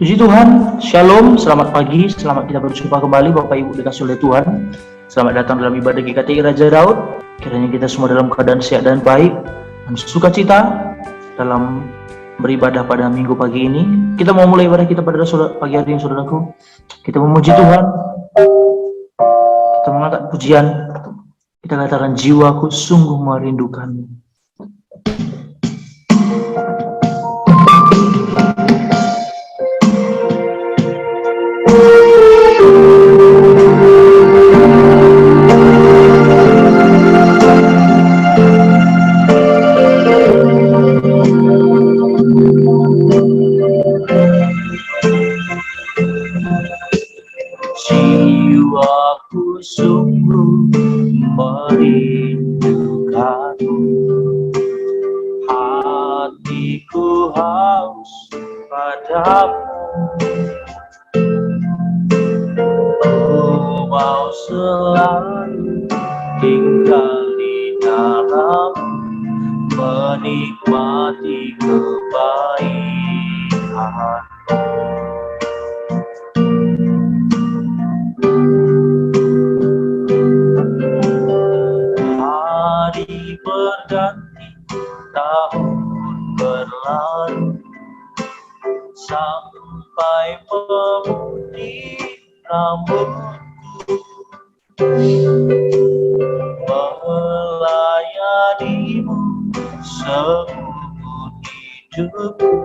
Puji Tuhan, Shalom, selamat pagi, selamat kita berjumpa kembali Bapak Ibu dikasih oleh Tuhan. Selamat datang dalam ibadah GKTI Raja Daud. Kiranya kita semua dalam keadaan sehat dan baik dan sukacita dalam beribadah pada minggu pagi ini. Kita mau mulai ibadah kita pada pagi hari ini, saudaraku. Kita memuji Tuhan, kita mengangkat pujian, kita katakan jiwaku sungguh merindukanmu. Jiwaku sungguh merindukanmu, hatiku haus padamu. Ku mau selalu tinggal di dalammu, menikmati kebaikan. Hari berganti, tahun berlalu, sampai memutih rambutku, melayanimu seumur hidupku,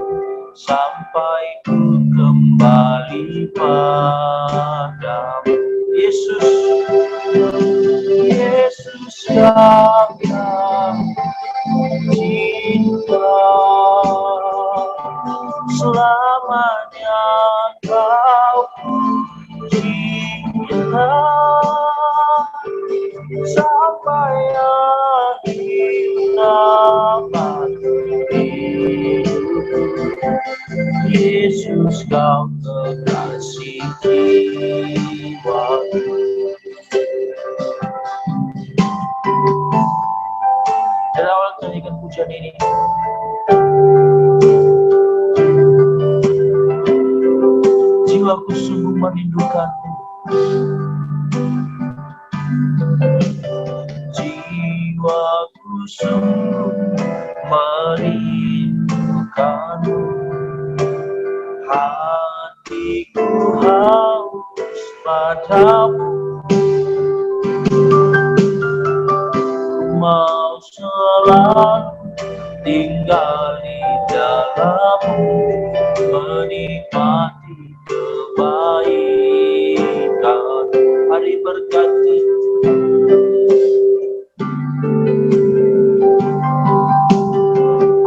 sampai ku kembali padamu. Yesus, Yesus yang cinta, selamanya kau cinta, sampai akhir nafasku. Yesus kau kekasih jiwaku. Dari awal kita nyanyikan pujian ini. Jiwaku sungguh merindukanmu, jiwaku sungguh merindukanmu, hatiku haus padamu. Mau selalu tinggal di dalammu, menikmati kebaikan. Hari berganti,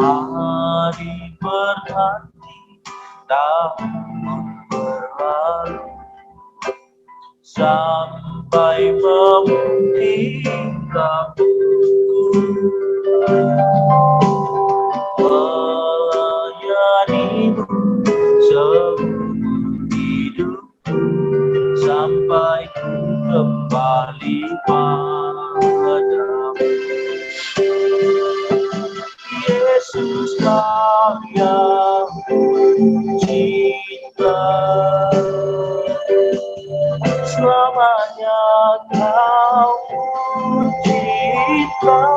hari berganti, tahun berlalu, sampai memutih rambutku, melayanimu seumur hidupku, sampai ku kembali padamu. Yesus kau yang cinta, selamanya kau cinta,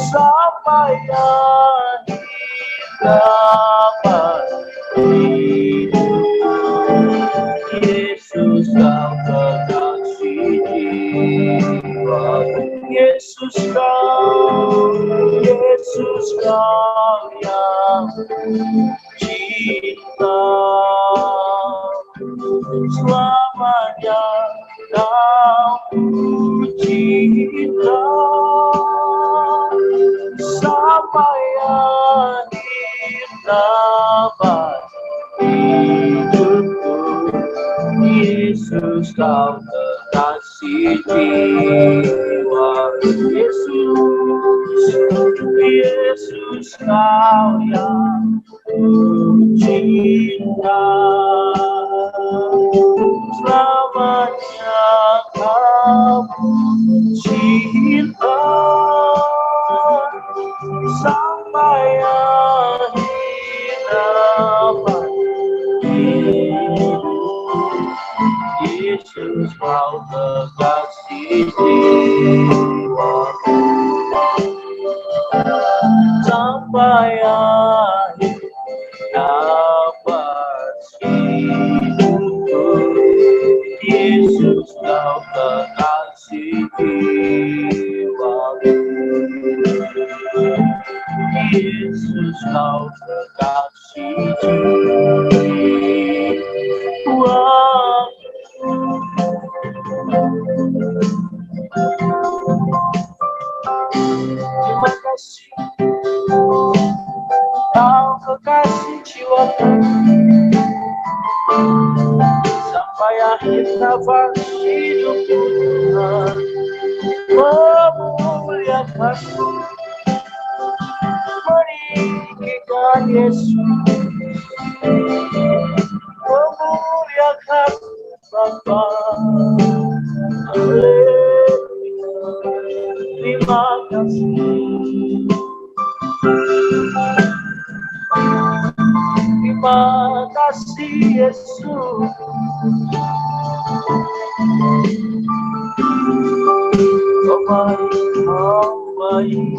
sampai akhir nafas hidupku. Yesus kau kekasih jiwaku. Yesus kau yang cinta, selamanya kau cinta, sampai akhir nafas hidupku. Yesus kau kekasih jiwaku. Yesus kau yang cinta, selamanya kau cinta, sampai akhir Yesus kau kekasih jiwaku, sampai akhir nafas hidupku. Yesus kau kekasih jiwaku, Yesus kau kekasih jiwaku. Terima kasih kau kekasih jiwaku, sampai akhir nafas hidupku. Memuliakanmu, meninggikan Yesus, memuliakan Bapa. Terima kasih, terima kasih Yesus. Kau baik, kau baik.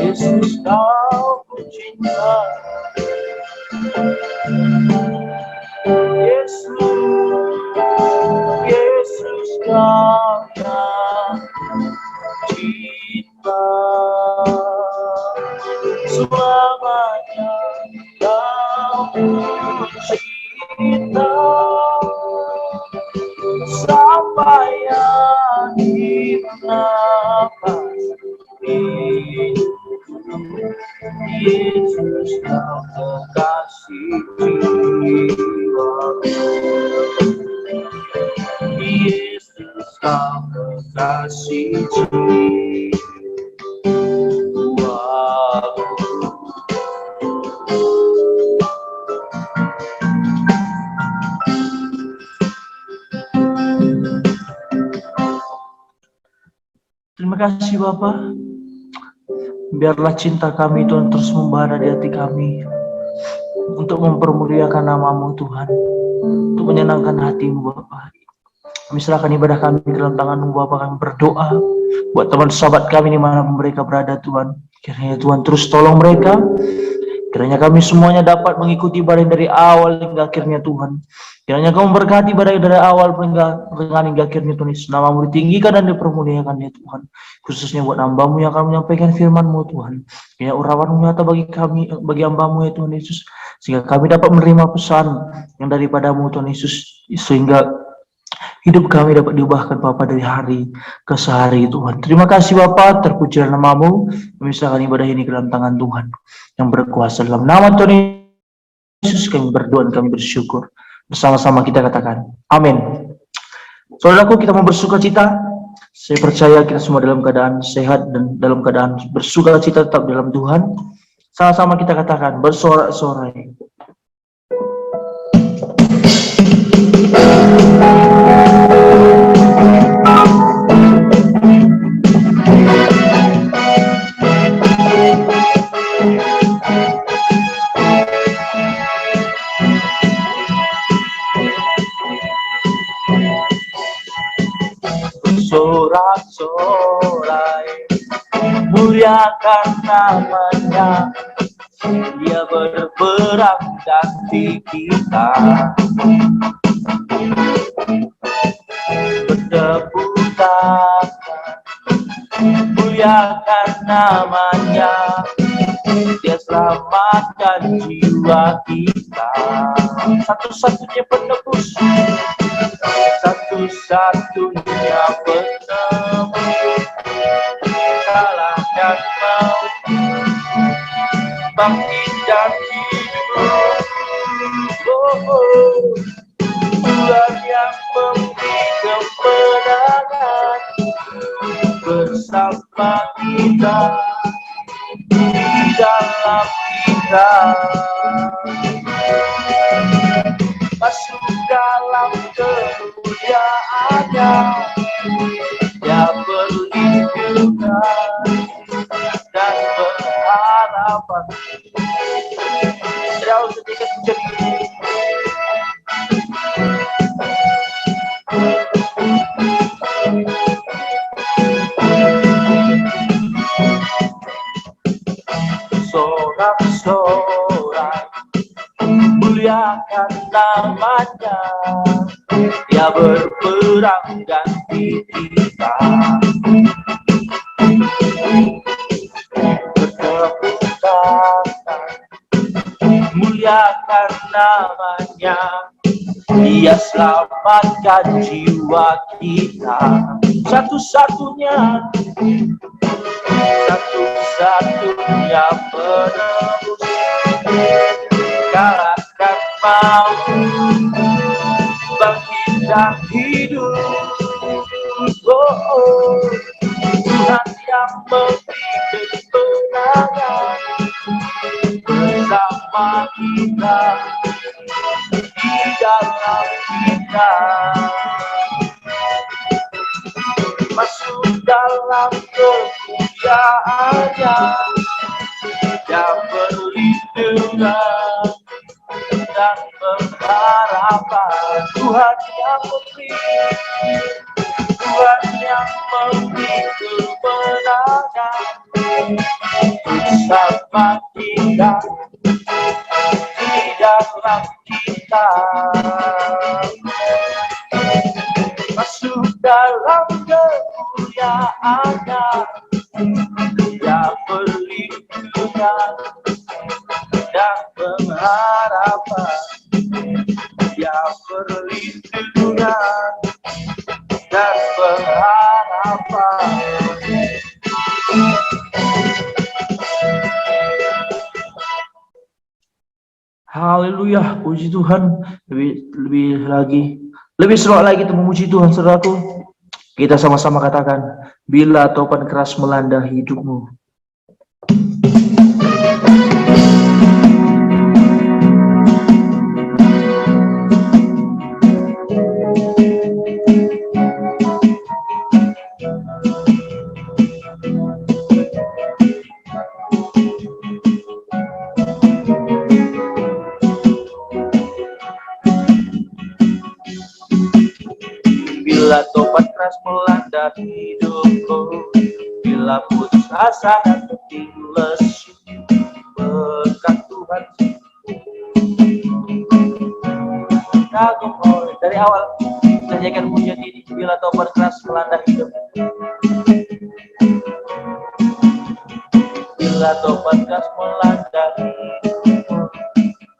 Yesus kau ku cinta, Yesus kau yang cinta, selamanya kau ku cinta, sampai akhir nafas hidupku. Yesus kau kekasih jiwaku, Yesus kau kekasih jiwaku. Terima kasih Bapa. Biarlah cinta kami Tuhan terus membara di hati kami, untuk mempermuliakan nama-Mu Tuhan, untuk menyenangkan hati-Mu Bapa. Kami serahkan ibadah kami dalam tangan-Mu Bapa. Kami berdoa buat teman sahabat kami dimanapun mereka berada Tuhan. Kiranya Tuhan terus tolong mereka. Kiranya kami semuanya dapat mengikuti ibadah dari awal hingga akhirnya Tuhan. Kiranya Kau memberkati ibadah dari awal hingga akhirnya Tuhan Yesus. Nama-Mu ditinggikan dan dipermuliakan ya Tuhan. Khususnya buat hamba-Mu yang akan menyampaikan firman-Mu Tuhan. Ya urapan-Mu nyata bagi kami, bagi hamba-Mu ya Tuhan Yesus. Sehingga kami dapat menerima pesan yang daripada-Mu Tuhan Yesus. Sehingga hidup kami dapat diubahkan Bapa dari hari ke sehari Tuhan. Terima kasih Bapa, terpujilah nama-Mu. Kami serahkan ibadah ini ke dalam tangan Tuhan yang berkuasa. Dalam nama Tuhan Yesus kami berdoa dan kami bersyukur. Bersama-sama kita katakan amin. Saudaraku, kita mau bersuka cita. Saya percaya kita semua dalam keadaan sehat dan dalam keadaan bersuka cita tetap dalam Tuhan. Sama-sama kita katakan bersorak-sorai. Sorak-sorai, muliakan namanya, Dia berperang ganti kita. Bertepuk tangan, muliakan namanya, Dia selamatkan jiwa kita. Satu-satunya penebus, satu-satunya penebus, kalahkan maut, bangkit dan hidup. Tuhan yang memberi kemenangan bersama kita, di dalam kita. Masuk dalam kemuliaannya, Dia perlindungan dan pengharapan. Jauh sedikit muliakan namanya. Dia berperang ganti kita. Bertepuk tangan, muliakan namanya. Dia selamatkan jiwa kita. Satu-satunya penebus, kalahkan maut, bangkitkan hidup. Oh, Tuhan yang memberi kemenangan bersama kita, di dalam kita. Masuk dalam kemuliaannya yang perlindungan dan pengharapan. Tuhan yang memberi, Tuhan yang memberi kemenangan bersama kita, di dalam kita. Masuk dalam kemuliaannya yang perlindungan dan pengharapan, yang perlindungan dan pengharapan. Haleluya, puji Tuhan. Lebih seru lagi kita memuji Tuhan, saudaraku. Kita sama-sama katakan, bila topan keras melanda hidupmu. Bila topan keras melanda hidupku, bila putus asa dan letih lesu, berkat Tuhan kagum oleh. Dari awal kita nyanyikan pujian ini, bila topan keras melanda hidupku, bila topan keras melanda hidupku,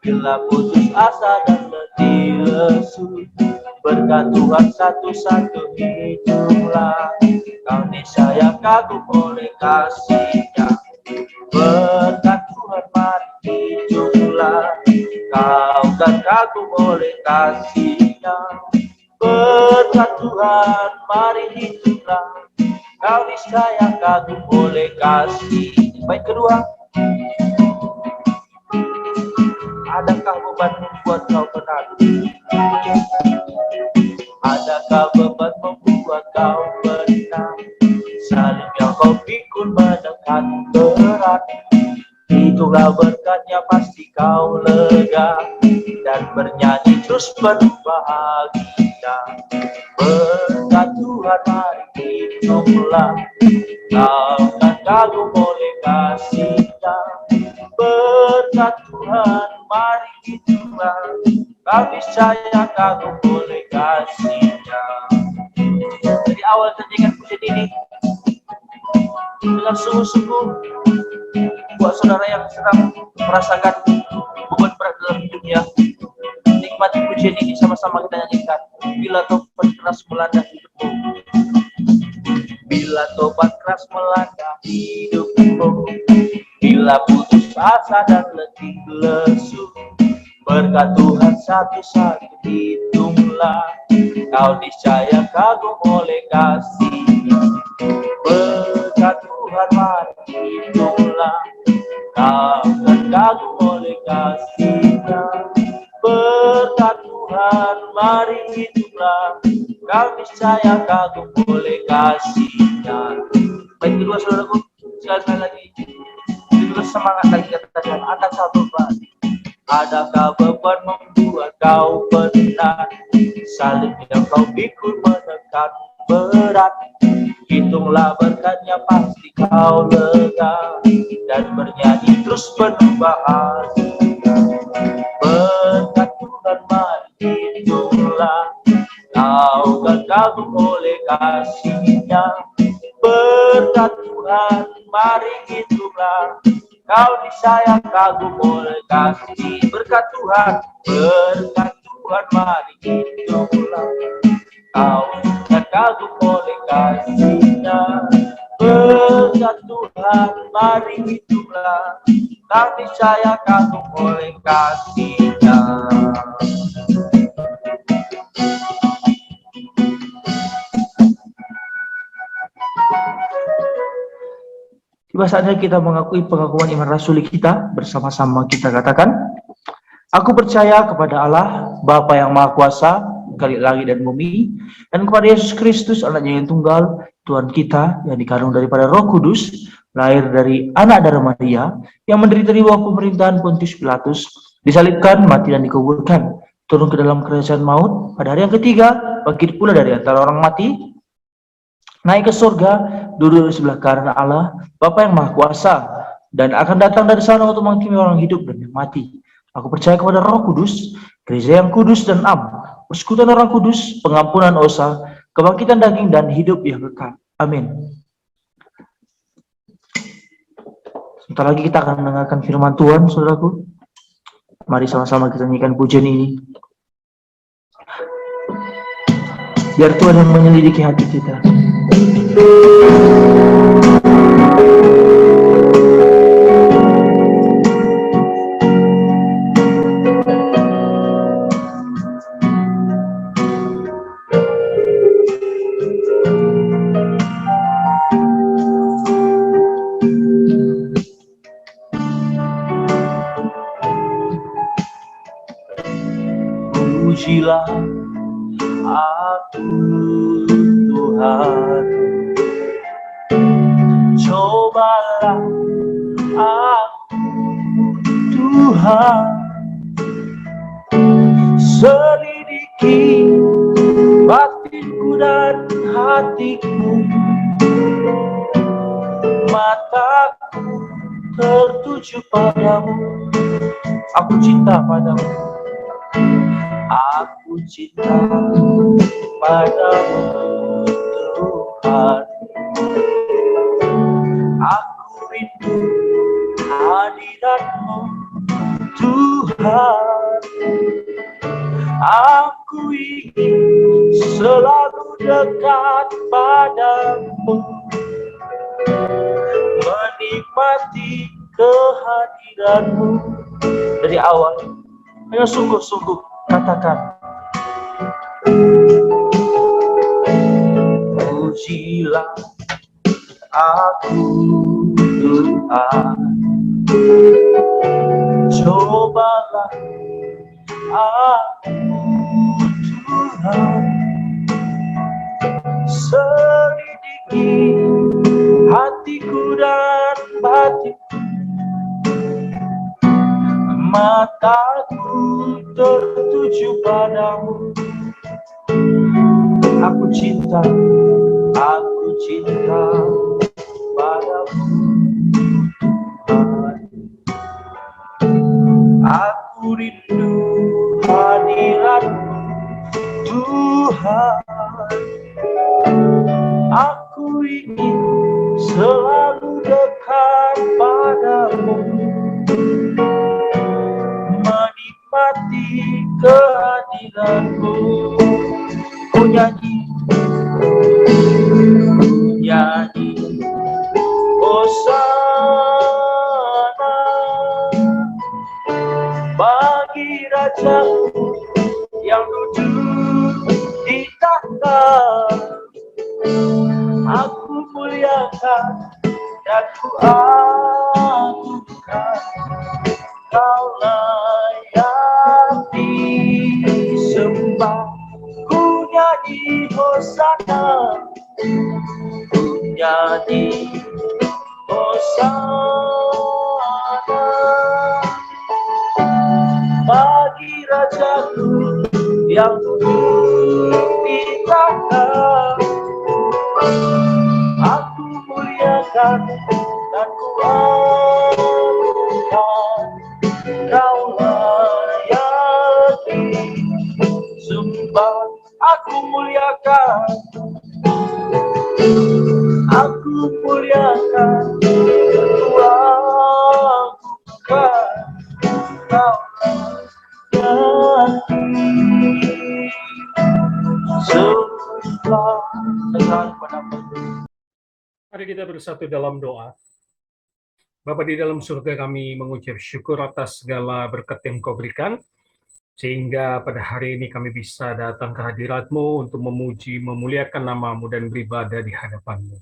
bila putus asa dan letih lesu, berkat Tuhan satu-satu hiduplah. Kau niscaya kagum oleh kasih-Nya. Berkat Tuhan mari hiduplah. Kau kan kagum oleh kasih-Nya. Berkat Tuhan mari hiduplah. Kau niscaya kagum oleh kasih. Baik kedua, adakah beban membuat kau penat? Adakah beban membuat kau penat? Salib yang kau pikul menekan berat. Itulah berkatnya pasti kau lega dan bernyanyi terus penuh bahagia. Berkat Tuhan mari hiduplah. Kau kan kagum oleh kasih-Nya. Berkat Tuhan mari hiduplah. Kau niscaya kagum oleh kasih-Nya. Dari awal nyanyikan pujian ini dengan sungguh-sungguh, buat saudara yang sedang merasakan beban berat dalam hidupnya, nikmati pujian ini sama-sama kita nyanyikan. Bila topan keras melanda hidupmu, bila topan keras melanda hidupmu, bila putus asa dan letih lesu, berkat Tuhan satu-satu hitunglah. Kau niscaya kagum oleh kasih-Nya. Berkat Tuhan mari hitunglah. Kau kan kagum oleh kasih-Nya. Berkat Tuhan mari hitunglah. Kau niscaya kagum oleh kasih-Nya. Baik kedua saudaraku, sekali lagi terus semangat lagi katakan, adakah beban? Adakah beban membuat kau penat? Salib yang kau pikul menekan berat. Hitunglah berkatnya pasti kau lega dan bernyanyi terus penuh bahagia. Berkat Tuhan, mari hiduplah. Kau kan kagum oleh kasih-Nya. Berkat Tuhan, mari hiduplah. Kau disayang kagum oleh kasih. Berkat Tuhan, mari hiduplah. Kau kan kagum oleh kasih-Nya. Berkat Tuhan, mari hiduplah. Kau disayang kagum oleh kasih-Nya. Tiba saatnya kita mengakui pengakuan iman rasuli kita. Bersama-sama kita katakan, aku percaya kepada Allah, Bapa yang Maha Kuasa, Khalik langit dan bumi, dan kepada Yesus Kristus, Anaknya yang tunggal, Tuhan kita, yang dikandung daripada Roh Kudus, lahir dari anak darah Maria, yang menderita di bawah pemerintahan Pontius Pilatus, disalibkan, mati dan dikuburkan, turun ke dalam kerajaan maut, pada hari yang ketiga, bangkit pula dari antara orang mati, naik ke surga, duduk di sebelah kanan Allah, Bapa yang Maha Kuasa, dan akan datang dari sana untuk menghakimi orang hidup dan yang mati. Aku percaya kepada Roh Kudus, gereja yang kudus dan am, persekutuan orang kudus, pengampunan dosa, kebangkitan daging dan hidup yang kekal. Amin. Sebentar lagi kita akan mendengarkan firman Tuhan, saudaraku. Mari sama-sama kita nyanyikan pujian ini. Biar Tuhan yang menyelidiki hati kita. Pujilah aku Tuhan, cobalah aku Tuhan, selidiki batinku dan hatiku, mataku tertuju padamu, aku cinta padamu. Aku cinta padamu Tuhan, aku rindu hadirat-Mu Tuhan, aku ingin selalu dekat padamu, menikmati kehadiran-Mu. Dari awal, ayo sungguh-sungguh katakan, pujilah aku Tuhan, cobalah aku Tuhan, selidiki hatiku dan batinku, mataku tertuju padamu. Aku cinta padamu Tuhan. Aku rindu hadirat-Mu Tuhan, aku ingin selalu dekat padamu, menikmati kehadiran-Mu. Ku nyanyi, Hosana bagi Raja-Mu yang duduk di tahta. Aku muliakan dan ku agungkan, Kau layak disembah. Ku nyanyi Hosana, ku nyanyi Hosana bagi Raja-Ku yang duduk di tahta. Aku muliakan dan ku agungkan, Kau layak disembah. sembah, aku muliakan, aku muliakan Tuhan, bukan kau lagi. Sembah dengan penampilan. Mari kita bersatu dalam doa. Bapa di dalam surga, kami mengucap syukur atas segala berkat yang Kau berikan, sehingga pada hari ini kami bisa datang ke hadirat-Mu untuk memuji, memuliakan nama-Mu dan beribadah di hadapan-Mu.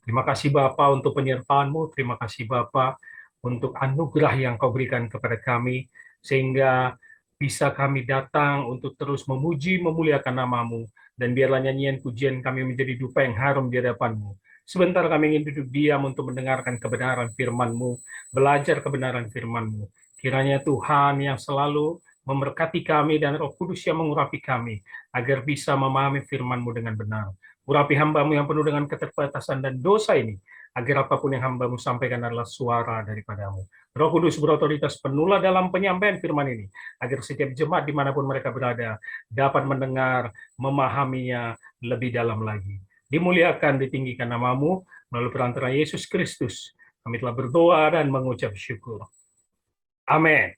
Terima kasih Bapa untuk penyertaan-Mu, terima kasih Bapa untuk anugerah yang Kau berikan kepada kami, sehingga bisa kami datang untuk terus memuji, memuliakan nama-Mu, dan biarlah nyanyian pujian kami menjadi dupa yang harum di hadapan-Mu. Sebentar kami ingin duduk diam untuk mendengarkan kebenaran firman-Mu, belajar kebenaran firman-Mu. Kiranya Tuhan yang selalu memberkati kami dan Roh Kudus yang mengurapi kami, agar bisa memahami firman-Mu dengan benar. Urapi hamba-Mu yang penuh dengan keterbatasan dan dosa ini, agar apapun yang hamba-Mu sampaikan adalah suara daripada-Mu. Roh Kudus berotoritas penuhlah dalam penyampaian firman ini, agar setiap jemaat dimanapun mereka berada, dapat mendengar, memahaminya lebih dalam lagi. Dimuliakan, ditinggikan nama-Mu, melalui perantara Yesus Kristus. Kami telah berdoa dan mengucap syukur. Amin.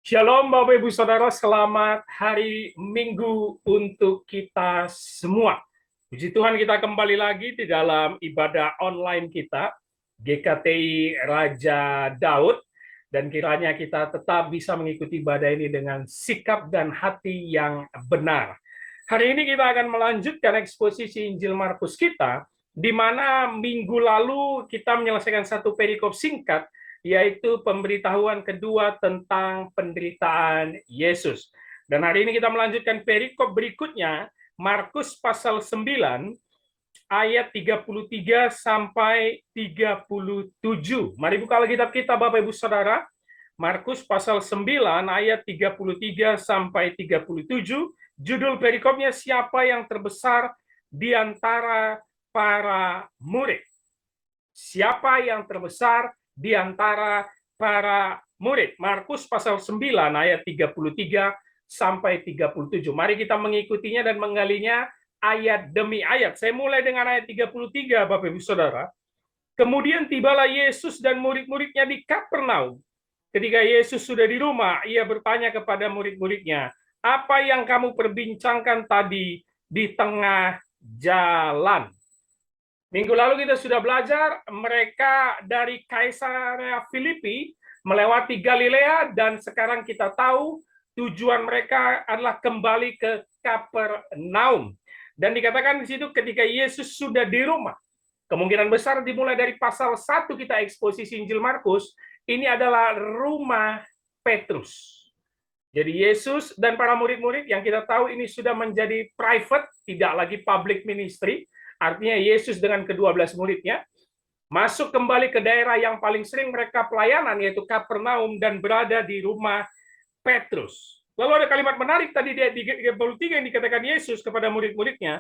Shalom Bapak Ibu Saudara, selamat hari Minggu untuk kita semua. Puji Tuhan, kita kembali lagi di dalam ibadah online kita, GKTI Raja Daud, dan kiranya kita tetap bisa mengikuti ibadah ini dengan sikap dan hati yang benar. Hari ini kita akan melanjutkan eksposisi Injil Markus kita, di mana minggu lalu kita menyelesaikan satu perikop singkat, yaitu pemberitahuan kedua tentang penderitaan Yesus. Dan hari ini kita melanjutkan perikop berikutnya, Markus pasal 9, ayat 33 sampai 37. Mari buka Alkitab kita Bapak Ibu Saudara. Markus pasal 9 ayat 33 sampai 37. Judul perikopnya, siapa yang terbesar di antara para murid. Siapa yang terbesar di antara para murid. Markus pasal 9 ayat 33 sampai 37. Mari kita mengikutinya dan menggalinya ayat demi ayat. Saya mulai dengan ayat 33 Bapak Ibu Saudara. Kemudian tibalah Yesus dan murid-muridnya di Kapernaum. Ketika Yesus sudah di rumah, ia bertanya kepada murid-muridnya, apa yang kamu perbincangkan tadi di tengah jalan? Minggu lalu kita sudah belajar, mereka dari Kaisarea Filipi melewati Galilea, dan sekarang kita tahu tujuan mereka adalah kembali ke Kapernaum. Dan dikatakan di situ ketika Yesus sudah di rumah. Kemungkinan besar dimulai dari pasal 1 kita eksposisi Injil Markus, ini adalah rumah Petrus. Jadi Yesus dan para murid-murid yang kita tahu ini sudah menjadi private, tidak lagi public ministry. Artinya Yesus dengan ke-12 muridnya masuk kembali ke daerah yang paling sering mereka pelayanan, yaitu Kapernaum, dan berada di rumah Petrus. Lalu ada kalimat menarik tadi di 33 yang dikatakan Yesus kepada murid-muridnya,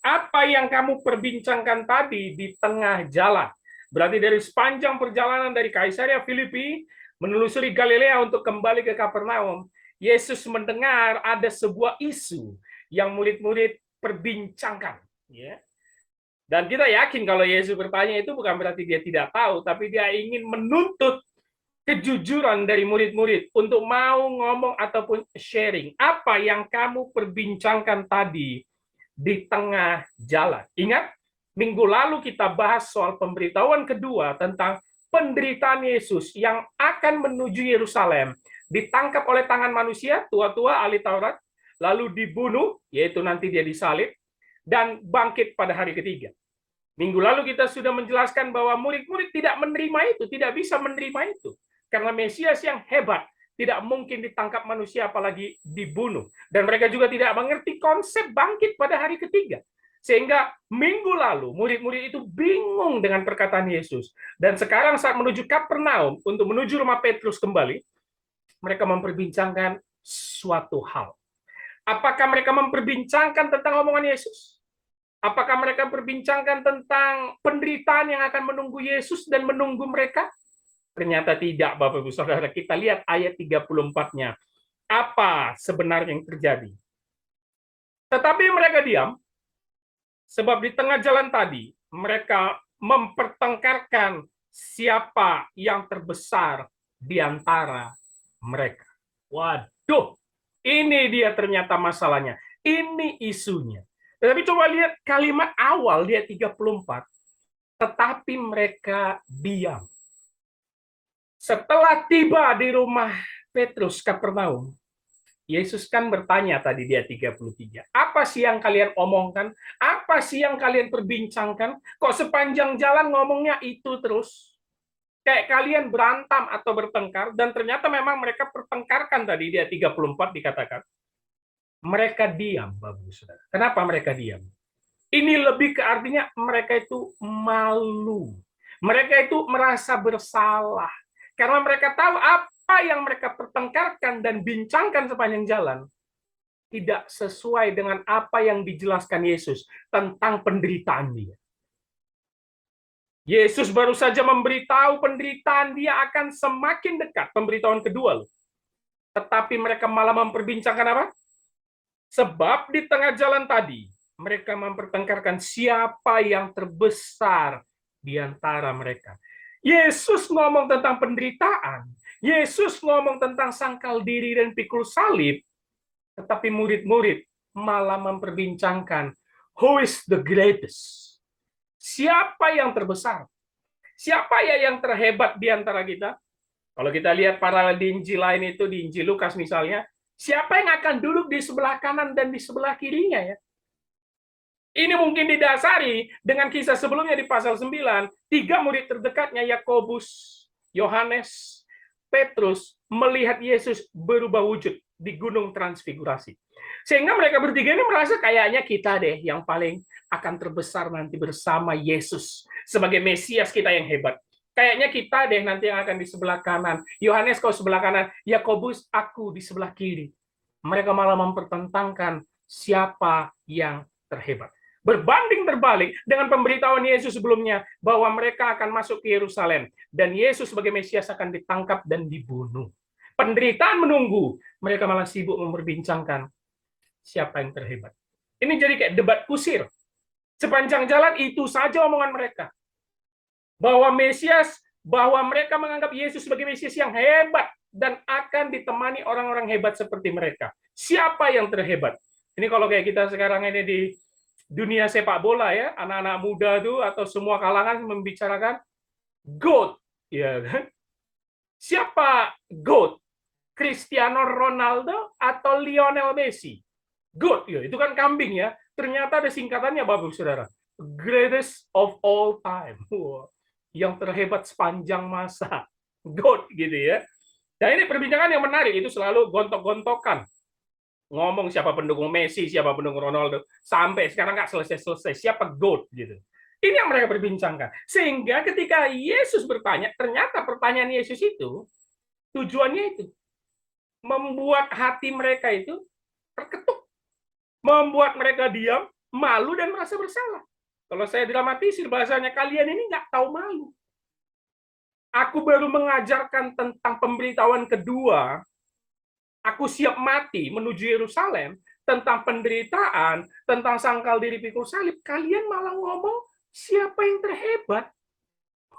apa yang kamu perbincangkan tadi di tengah jalan? Berarti dari sepanjang perjalanan dari Kaisarea Filipi menelusuri Galilea untuk kembali ke Kapernaum, Yesus mendengar ada sebuah isu yang murid-murid perbincangkan. Ya. Dan kita yakin kalau Yesus bertanya itu bukan berarti dia tidak tahu, tapi dia ingin menuntut kejujuran dari murid-murid untuk mau ngomong ataupun sharing. Apa yang kamu perbincangkan tadi di tengah jalan? Ingat, minggu lalu kita bahas soal pemberitahuan kedua tentang penderitaan Yesus yang akan menuju Yerusalem, ditangkap oleh tangan manusia, tua-tua ahli Taurat, lalu dibunuh, yaitu nanti dia disalib, dan bangkit pada hari ketiga. Minggu lalu kita sudah menjelaskan bahwa murid-murid tidak menerima itu, tidak bisa menerima itu. Karena Mesias yang hebat tidak mungkin ditangkap manusia, apalagi dibunuh. Dan mereka juga tidak mengerti konsep bangkit pada hari ketiga. Sehingga minggu lalu murid-murid itu bingung dengan perkataan Yesus. Dan sekarang saat menuju Kapernaum untuk menuju rumah Petrus kembali, mereka memperbincangkan suatu hal. Apakah mereka memperbincangkan tentang omongan Yesus? Apakah mereka perbincangkan tentang penderitaan yang akan menunggu Yesus dan menunggu mereka? Ternyata tidak, Bapak Ibu Saudara. Kita lihat ayat 34-nya. apa sebenarnya yang terjadi. Tetapi mereka diam, sebab di tengah jalan tadi, mereka mempertengkarkan siapa yang terbesar di antara mereka. Waduh, ini dia ternyata masalahnya. Ini isunya. Tetapi coba lihat kalimat awal di ayat 34. Tetapi mereka diam. Setelah tiba di rumah Petrus, Kapernaum, Yesus kan bertanya tadi di ayat 33. Apa sih yang kalian omongkan? Apa sih yang kalian perbincangkan? Kok sepanjang jalan ngomongnya itu terus? Kayak kalian berantem atau bertengkar, dan ternyata memang mereka pertengkarkan tadi di ayat 34 dikatakan. Mereka diam, Bapak Saudara. Kenapa mereka diam? Ini lebih ke artinya mereka itu malu. Mereka itu merasa bersalah. Karena mereka tahu apa yang mereka pertengkarkan dan bincangkan sepanjang jalan tidak sesuai dengan apa yang dijelaskan Yesus tentang penderitaan dia. Yesus baru saja memberitahu penderitaan dia akan semakin dekat, pemberitahuan kedua loh. Tetapi mereka malah memperbincangkan apa? Sebab di tengah jalan tadi, mereka mempertengkarkan siapa yang terbesar di antara mereka. Yesus ngomong tentang penderitaan, Yesus ngomong tentang sangkal diri dan pikul salib, tetapi murid-murid malah memperbincangkan who is the greatest? Siapa yang terbesar? Siapa ya yang terhebat di antara kita? Kalau kita lihat paralel di Injil lain itu, di Injil Lukas misalnya, siapa yang akan duduk di sebelah kanan dan di sebelah kirinya ya? Ini mungkin didasari dengan kisah sebelumnya di pasal 9, 3 murid terdekatnya Yakobus, Yohanes, Petrus melihat Yesus berubah wujud di Gunung Transfigurasi. Sehingga mereka bertiga ini merasa kayaknya kita deh yang paling akan terbesar nanti bersama Yesus sebagai Mesias kita yang hebat. Kayaknya kita deh nanti yang akan di sebelah kanan. Yohanes kau sebelah kanan, Yakobus aku di sebelah kiri. Mereka malah mempertentangkan siapa yang terhebat. Berbanding terbalik dengan pemberitahuan Yesus sebelumnya bahwa mereka akan masuk ke Yerusalem dan Yesus sebagai Mesias akan ditangkap dan dibunuh. Penderitaan menunggu, mereka malah sibuk memperbincangkan siapa yang terhebat. Ini jadi kayak debat kusir. Sepanjang jalan itu saja omongan mereka. Bahwa Mesias, bahwa mereka menganggap Yesus sebagai Mesias yang hebat dan akan ditemani orang-orang hebat seperti mereka. Siapa yang terhebat? Ini kalau kayak kita sekarang ini di dunia sepak bola ya, anak-anak muda tuh atau semua kalangan membicarakan GOAT, ya kan? Siapa GOAT? Cristiano Ronaldo atau Lionel Messi? GOAT, ya, itu kan kambing ya. Ternyata ada singkatannya, Bapak Saudara. Greatest of all time. Wow. Yang terhebat sepanjang masa. GOAT gitu ya. Dan ini perbincangan yang menarik, itu selalu gontok-gontokan. Ngomong siapa pendukung Messi, siapa pendukung Ronaldo, sampai sekarang nggak selesai-selesai, siapa GOAT gitu. Ini yang mereka perbincangkan. Sehingga ketika Yesus bertanya, ternyata pertanyaan Yesus itu, tujuannya itu, membuat hati mereka itu terketuk. Membuat mereka diam, malu, dan merasa bersalah. Kalau saya dramatisir bahasanya, kalian ini nggak tahu malu. Aku baru mengajarkan tentang pemberitahuan kedua, aku siap mati menuju Yerusalem, tentang penderitaan, tentang sangkal diri pikul salib. Kalian malah ngomong siapa yang terhebat.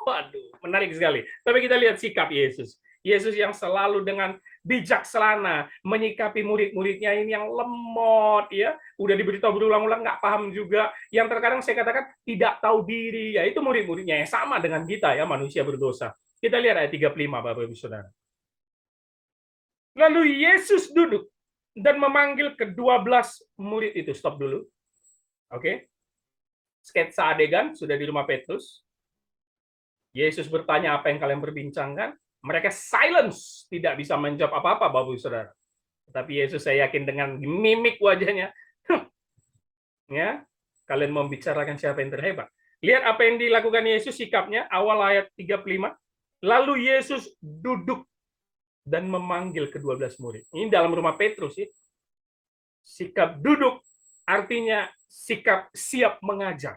Waduh, menarik sekali. Tapi kita lihat sikap Yesus. Yesus yang selalu dengan bijaksana menyikapi murid-muridnya ini yang lemot, ya, udah diberitahu berulang-ulang nggak paham juga, yang terkadang saya katakan tidak tahu diri, ya itu murid-muridnya yang sama dengan kita ya, manusia berdosa. Kita lihat ayat 35, Bapak Ibu Saudara. Lalu Yesus duduk dan memanggil ke-12 murid itu. Stop dulu. Oke. Sketsa adegan sudah di rumah Petrus. Yesus bertanya apa yang kalian perbincangkan. Mereka silence, tidak bisa menjawab apa-apa, Bapak Ibu Saudara. Tapi Yesus saya yakin dengan mimik wajahnya, ya, kalian membicarakan siapa yang terhebat. Lihat apa yang dilakukan Yesus, sikapnya, awal ayat 35. Lalu Yesus duduk dan memanggil ke-12 murid. Ini dalam rumah Petrus ya. Sikap duduk artinya sikap siap mengajar.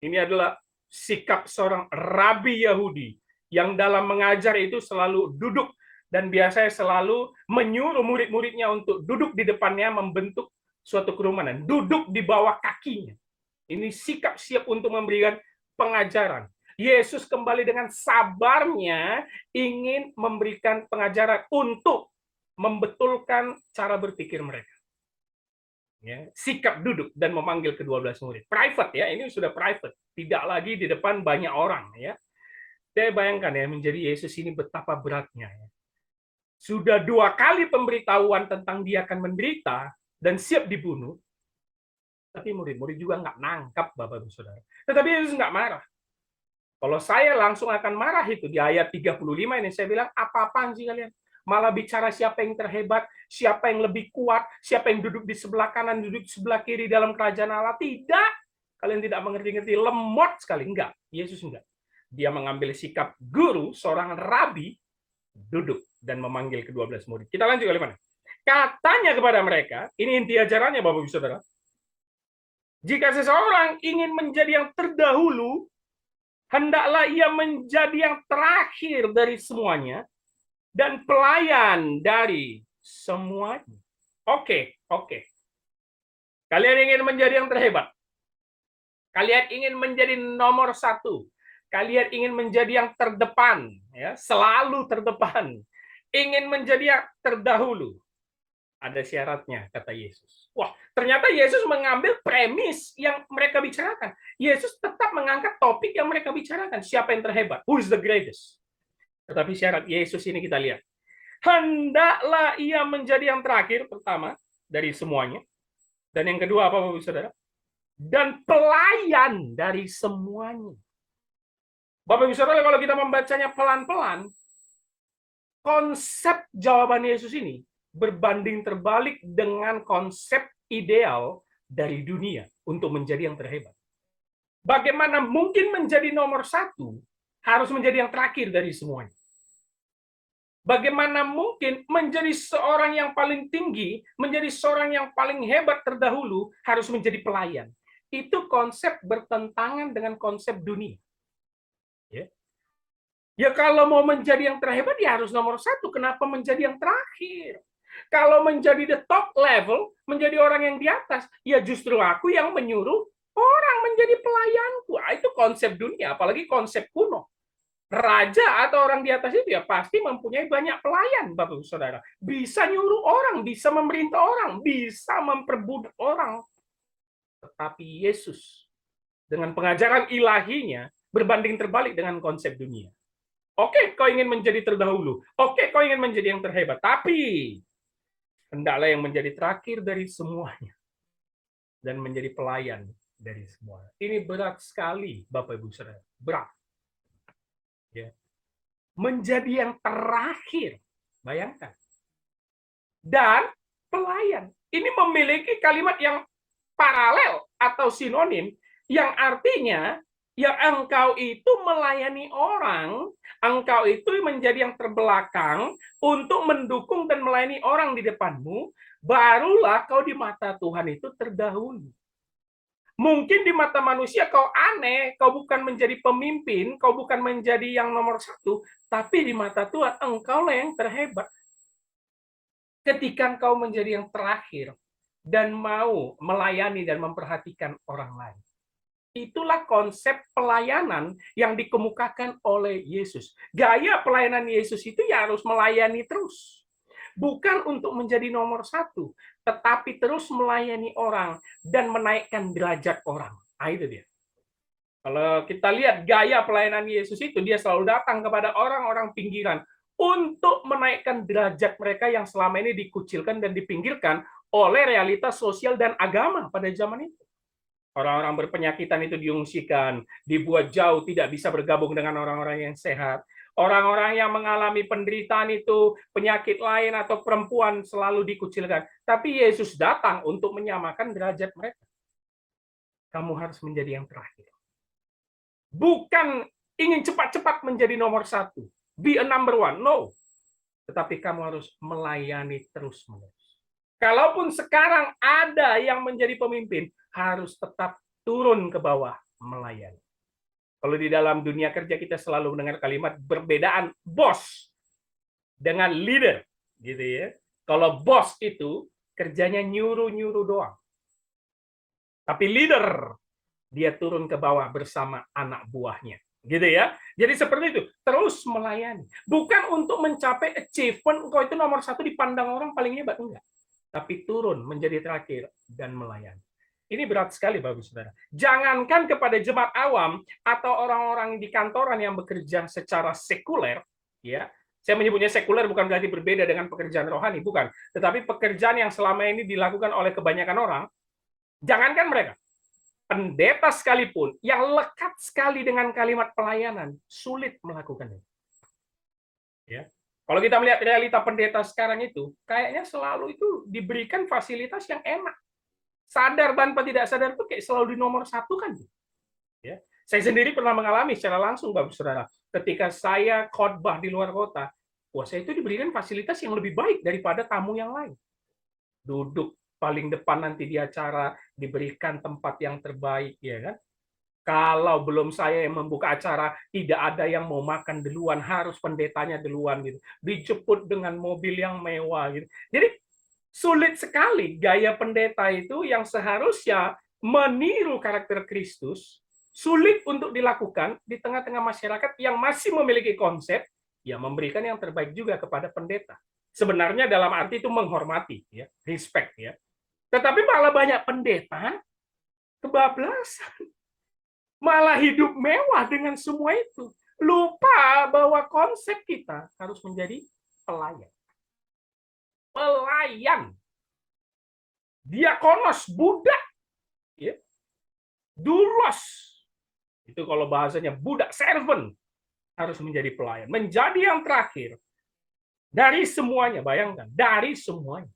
Ini adalah sikap seorang rabi Yahudi yang dalam mengajar itu selalu duduk dan biasanya selalu menyuruh murid-muridnya untuk duduk di depannya membentuk suatu kerumunan, duduk di bawah kakinya. Ini sikap siap untuk memberikan pengajaran. Yesus kembali dengan sabarnya ingin memberikan pengajaran untuk membetulkan cara berpikir mereka. Ya, sikap duduk dan memanggil ke-12 murid. Private ya, ini sudah private. Tidak lagi di depan banyak orang ya. Saya bayangkan ya, menjadi Yesus ini betapa beratnya ya. Sudah 2 kali pemberitahuan tentang dia akan menderita dan siap dibunuh, tapi murid-murid juga nggak nangkap, Bapak Ibu Saudara. Tetapi Yesus nggak marah. Kalau saya langsung akan marah itu di ayat 35 ini, saya bilang, apa-apaan sih kalian? Malah bicara siapa yang terhebat, siapa yang lebih kuat, siapa yang duduk di sebelah kanan, duduk di sebelah kiri dalam kerajaan Allah. Tidak. Kalian tidak mengerti-ngerti, lemot sekali. Enggak, Yesus enggak. Dia mengambil sikap guru, seorang rabi, duduk dan memanggil ke-12 murid. Kita lanjut kali mana? Katanya kepada mereka, ini inti ajarannya Bapak Ibu Saudara, jika seseorang ingin menjadi yang terdahulu, hendaklah ia menjadi yang terakhir dari semuanya dan pelayan dari semuanya. Oke. Kalian ingin menjadi yang terhebat. Kalian ingin menjadi nomor 1. Kalian ingin menjadi yang terdepan, ya, selalu terdepan. Ingin menjadi yang terdahulu. Ada syaratnya, kata Yesus. Wah, ternyata Yesus mengambil premis yang mereka bicarakan. Yesus tetap mengangkat topik yang mereka bicarakan. Siapa yang terhebat? Who is the greatest? Tetapi syarat Yesus ini kita lihat. Hendaklah ia menjadi yang terakhir, pertama, dari semuanya. Dan yang kedua, apa Bapak Saudara? Dan pelayan dari semuanya. Bapak Ibu Saudara, kalau kita membacanya pelan-pelan, konsep jawaban Yesus ini berbanding terbalik dengan konsep ideal dari dunia untuk menjadi yang terhebat. Bagaimana mungkin menjadi nomor 1 harus menjadi yang terakhir dari semuanya? Bagaimana mungkin menjadi seorang yang paling tinggi, menjadi seorang yang paling hebat terdahulu harus menjadi pelayan? Itu konsep bertentangan dengan konsep dunia. Ya kalau mau menjadi yang terhebat, ya harus nomor 1. Kenapa menjadi yang terakhir? Kalau menjadi the top level, menjadi orang yang di atas, ya justru aku yang menyuruh orang menjadi pelayanku. Itu konsep dunia, apalagi konsep kuno. Raja atau orang di atas itu ya pasti mempunyai banyak pelayan, Bapak Saudara. Bisa nyuruh orang, bisa memerintah orang, bisa memperbudak orang. Tetapi Yesus dengan pengajaran ilahinya berbanding terbalik dengan konsep dunia. Oke, kau ingin menjadi terdahulu. Oke, kau ingin menjadi yang terhebat. Tapi hendaklah yang menjadi terakhir dari semuanya dan menjadi pelayan dari semuanya. Ini berat sekali, Bapak Ibu Saudara. Berat. Ya. Menjadi yang terakhir. Bayangkan. Dan pelayan. Ini memiliki kalimat yang paralel atau sinonim yang artinya ya engkau itu melayani orang, engkau itu menjadi yang terbelakang untuk mendukung dan melayani orang di depanmu, barulah kau di mata Tuhan itu terdahulu. Mungkin di mata manusia kau aneh, kau bukan menjadi pemimpin, kau bukan menjadi yang nomor 1, tapi di mata Tuhan engkaulah yang terhebat. Ketika engkau menjadi yang terakhir dan mau melayani dan memperhatikan orang lain. Itulah konsep pelayanan yang dikemukakan oleh Yesus. Gaya pelayanan Yesus itu ya harus melayani terus. Bukan untuk menjadi nomor 1, tetapi terus melayani orang dan menaikkan derajat orang. Nah, itu dia. Kalau kita lihat gaya pelayanan Yesus itu, dia selalu datang kepada orang-orang pinggiran untuk menaikkan derajat mereka yang selama ini dikucilkan dan dipinggirkan oleh realitas sosial dan agama pada zaman itu. Orang-orang berpenyakitan itu diungsikan, dibuat jauh, tidak bisa bergabung dengan orang-orang yang sehat. Orang-orang yang mengalami penderitaan itu, penyakit lain atau perempuan selalu dikucilkan. Tapi Yesus datang untuk menyamakan derajat mereka. Kamu harus menjadi yang terakhir. Bukan ingin cepat-cepat menjadi nomor 1. Be a number 1. No. Tetapi kamu harus melayani terus-menerus. Kalaupun sekarang ada yang menjadi pemimpin, harus tetap turun ke bawah melayani. Kalau di dalam dunia kerja kita selalu mendengar kalimat perbedaan bos dengan leader, gitu ya. Kalau bos itu kerjanya nyuruh-nyuruh doang. Tapi leader, dia turun ke bawah bersama anak buahnya. Gitu ya. Jadi seperti itu. Terus melayani. Bukan untuk mencapai achievement, kau itu nomor satu dipandang orang paling hebat. Enggak. Tapi turun menjadi terakhir dan melayani. Ini berat sekali, Bapak Saudara. Jangankan kepada jemaat awam atau orang-orang di kantoran yang bekerja secara sekuler, ya. Saya menyebutnya sekuler bukan berarti berbeda dengan pekerjaan rohani, bukan. Tetapi pekerjaan yang selama ini dilakukan oleh kebanyakan orang, jangankan mereka, pendeta sekalipun yang lekat sekali dengan kalimat pelayanan, sulit melakukannya. Ya. Kalau kita melihat realita pendeta sekarang itu, kayaknya selalu itu diberikan fasilitas yang enak. Sadar tanpa tidak sadar itu kayak selalu di nomor satu kan. Ya. Saya sendiri pernah mengalami secara langsung, Bapak Saudara. Ketika saya khotbah di luar kota, saya itu diberikan fasilitas yang lebih baik daripada tamu yang lain. Duduk paling depan nanti di acara, diberikan tempat yang terbaik, ya kan? Kalau belum saya yang membuka acara, tidak ada yang mau makan duluan, harus pendetanya duluan gitu. Dijemput dengan mobil yang mewah gitu. Jadi sulit sekali gaya pendeta itu yang seharusnya meniru karakter Kristus, sulit untuk dilakukan di tengah-tengah masyarakat yang masih memiliki konsep ya memberikan yang terbaik juga kepada pendeta. Sebenarnya dalam arti itu menghormati, ya, respect, ya. Tetapi malah banyak pendeta kebablasan, malah hidup mewah dengan semua itu, lupa bahwa konsep kita harus menjadi pelayan. Pelayan, diakonos, budak, ya. Dulos, itu kalau bahasanya budak, servant, harus menjadi pelayan, menjadi yang terakhir dari semuanya. Bayangkan, dari semuanya,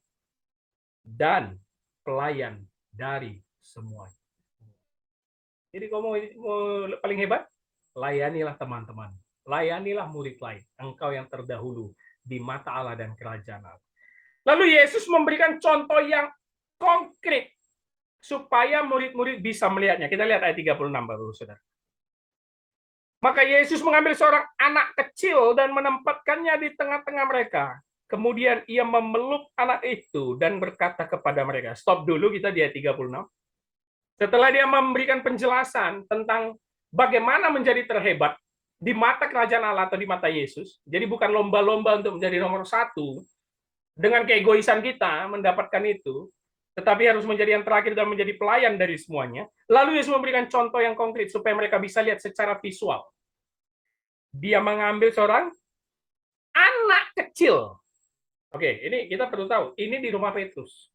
dan pelayan dari semuanya. Jadi kalau mau paling hebat, layanilah teman-teman, layanilah murid lain, engkau yang terdahulu di mata Allah dan kerajaan Allah. Lalu Yesus memberikan contoh yang konkret supaya murid-murid bisa melihatnya. Kita lihat ayat 36, Bapak Saudara. Maka Yesus mengambil seorang anak kecil dan menempatkannya di tengah-tengah mereka. Kemudian ia memeluk anak itu dan berkata kepada mereka. Stop dulu, kita di ayat 36. Setelah dia memberikan penjelasan tentang bagaimana menjadi terhebat di mata kerajaan Allah atau di mata Yesus. Jadi bukan lomba-lomba untuk menjadi nomor satu, dengan keegoisan kita mendapatkan itu, tetapi harus menjadi yang terakhir dan menjadi pelayan dari semuanya. Lalu Yesus memberikan contoh yang konkret supaya mereka bisa lihat secara visual. Dia mengambil seorang anak kecil. Oke, ini kita perlu tahu, ini di rumah Petrus.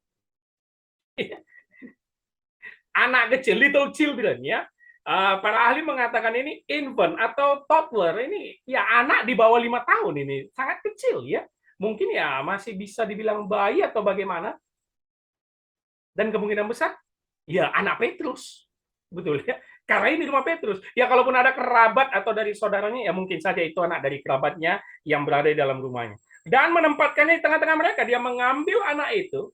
Anak kecil, little children, ya. Para ahli mengatakan ini infant atau toddler, ini ya anak di bawah 5 tahun, ini sangat kecil, ya. Mungkin ya masih bisa dibilang bayi atau bagaimana. Dan kemungkinan besar, ya anak Petrus. Betul ya. Karena ini rumah Petrus. Ya kalaupun ada kerabat atau dari saudaranya, ya mungkin saja itu anak dari kerabatnya yang berada di dalam rumahnya. Dan menempatkannya di tengah-tengah mereka. Dia mengambil anak itu.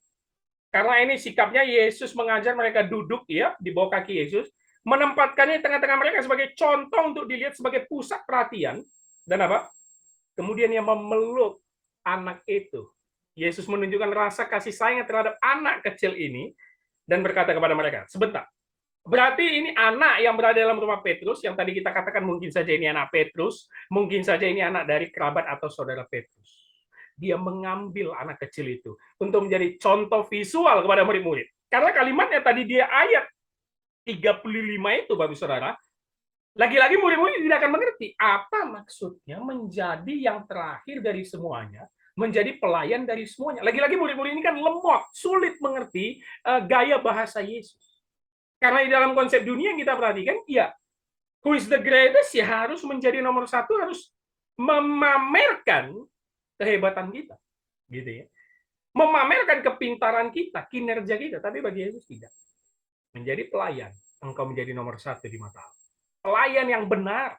Karena ini sikapnya Yesus mengajar mereka duduk ya di bawah kaki Yesus. Menempatkannya di tengah-tengah mereka sebagai contoh untuk dilihat sebagai pusat perhatian. Dan apa? Kemudian dia memeluk anak itu. Yesus menunjukkan rasa kasih sayang terhadap anak kecil ini dan berkata kepada mereka, sebentar, berarti ini anak yang berada dalam rumah Petrus, yang tadi kita katakan mungkin saja ini anak Petrus, mungkin saja ini anak dari kerabat atau saudara Petrus. Dia mengambil anak kecil itu untuk menjadi contoh visual kepada murid-murid. Karena kalimatnya tadi dia ayat 35 itu, Bapak Saudara, lagi-lagi murid-murid tidak akan mengerti apa maksudnya menjadi yang terakhir dari semuanya, menjadi pelayan dari semuanya. Lagi-lagi murid-murid ini kan lemot, sulit mengerti gaya bahasa Yesus. Karena di dalam konsep dunia yang kita perhatikan, ya, who is the greatest, ya harus menjadi nomor satu, harus memamerkan kehebatan kita. Gitu ya. Memamerkan kepintaran kita, kinerja kita. Tapi bagi Yesus tidak. Menjadi pelayan, engkau menjadi nomor satu di mata Allah. Pelayan yang benar.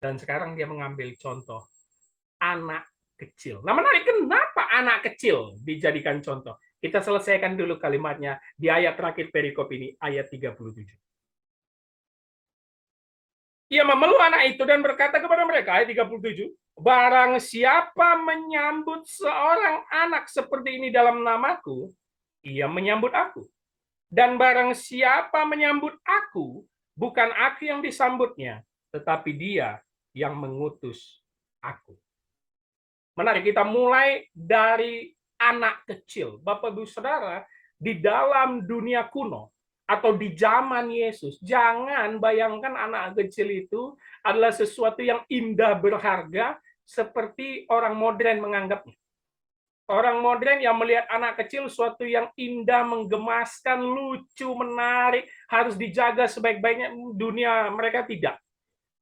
Dan sekarang dia mengambil contoh anak kecil. Nah, menarik, kenapa anak kecil dijadikan contoh? Kita selesaikan dulu kalimatnya di ayat terakhir perikop ini, ayat 37. Ia memeluk anak itu dan berkata kepada mereka, ayat 37, barang siapa menyambut seorang anak seperti ini dalam namaku, ia menyambut aku. Dan barang siapa menyambut aku, bukan aku yang disambutnya, tetapi dia yang mengutus aku. Menarik, kita mulai dari anak kecil. Bapak Ibu Saudara, di dalam dunia kuno, atau di zaman Yesus, jangan bayangkan anak kecil itu adalah sesuatu yang indah berharga seperti orang modern menganggapnya. Orang modern yang melihat anak kecil suatu yang indah, menggemaskan, lucu, menarik, harus dijaga sebaik-baiknya, dunia mereka tidak.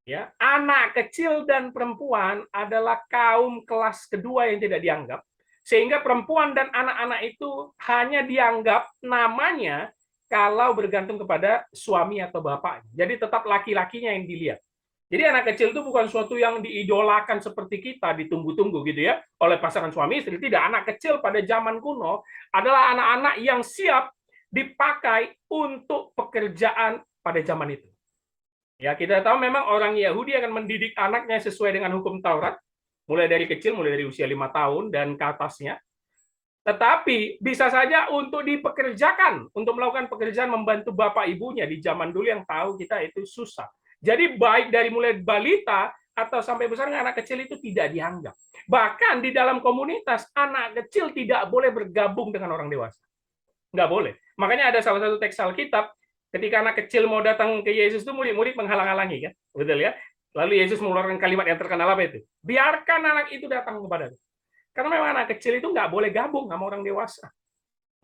Ya, anak kecil dan perempuan adalah kaum kelas kedua yang tidak dianggap, sehingga perempuan dan anak-anak itu hanya dianggap namanya kalau bergantung kepada suami atau bapak. Jadi tetap laki-lakinya yang dilihat. Jadi anak kecil itu bukan suatu yang diidolakan seperti kita, ditunggu-tunggu gitu ya, oleh pasangan suami istri. Tidak, anak kecil pada zaman kuno adalah anak-anak yang siap dipakai untuk pekerjaan pada zaman itu. Ya, kita tahu memang orang Yahudi akan mendidik anaknya sesuai dengan hukum Taurat, mulai dari kecil, mulai dari usia 5 tahun dan ke atasnya. Tetapi bisa saja untuk dipekerjakan, untuk melakukan pekerjaan membantu bapak ibunya di zaman dulu yang tahu kita itu susah. Jadi baik dari mulai balita atau sampai besar anak kecil itu tidak dianggap. Bahkan di dalam komunitas anak kecil tidak boleh bergabung dengan orang dewasa. Nggak boleh. Makanya ada salah satu teks Alkitab ketika anak kecil mau datang ke Yesus itu murid-murid menghalang-halangi kan. Betul ya? Lalu Yesus mengeluarkan kalimat yang terkenal apa itu? Biarkan anak itu datang kepadaku. Karena memang anak kecil itu nggak boleh gabung sama orang dewasa.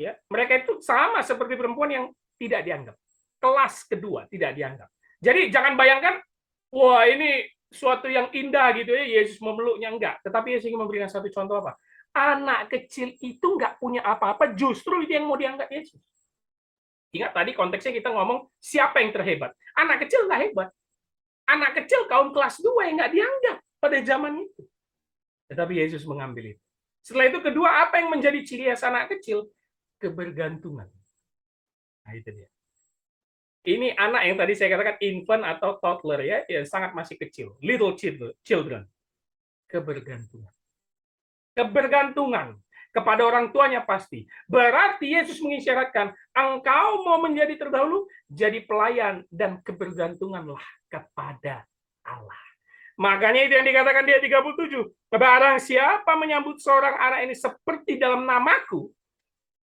Ya, mereka itu sama seperti perempuan yang tidak dianggap. Kelas kedua tidak dianggap. Jadi jangan bayangkan, wah ini suatu yang indah gitu ya, Yesus memeluknya, enggak. Tetapi Yesus ingin memberikan satu contoh apa? Anak kecil itu nggak punya apa-apa, justru itu yang mau dianggap Yesus. Ingat tadi konteksnya kita ngomong siapa yang terhebat. Anak kecil nggak hebat. Anak kecil kaum kelas 2 yang nggak dianggap pada zaman itu. Tetapi Yesus mengambil itu. Setelah itu kedua, apa yang menjadi ciri khas anak kecil? Kebergantungan. Nah, itu dia. Ini anak yang tadi saya katakan infant atau toddler ya, yang sangat masih kecil. Little children. Kebergantungan. Kebergantungan kepada orang tuanya pasti. Berarti Yesus mengisyaratkan, engkau mau menjadi terdahulu, jadi pelayan dan kebergantunganlah kepada Allah. Makanya itu yang dikatakan dia 37. Barang siapa menyambut seorang anak ini seperti dalam namaku,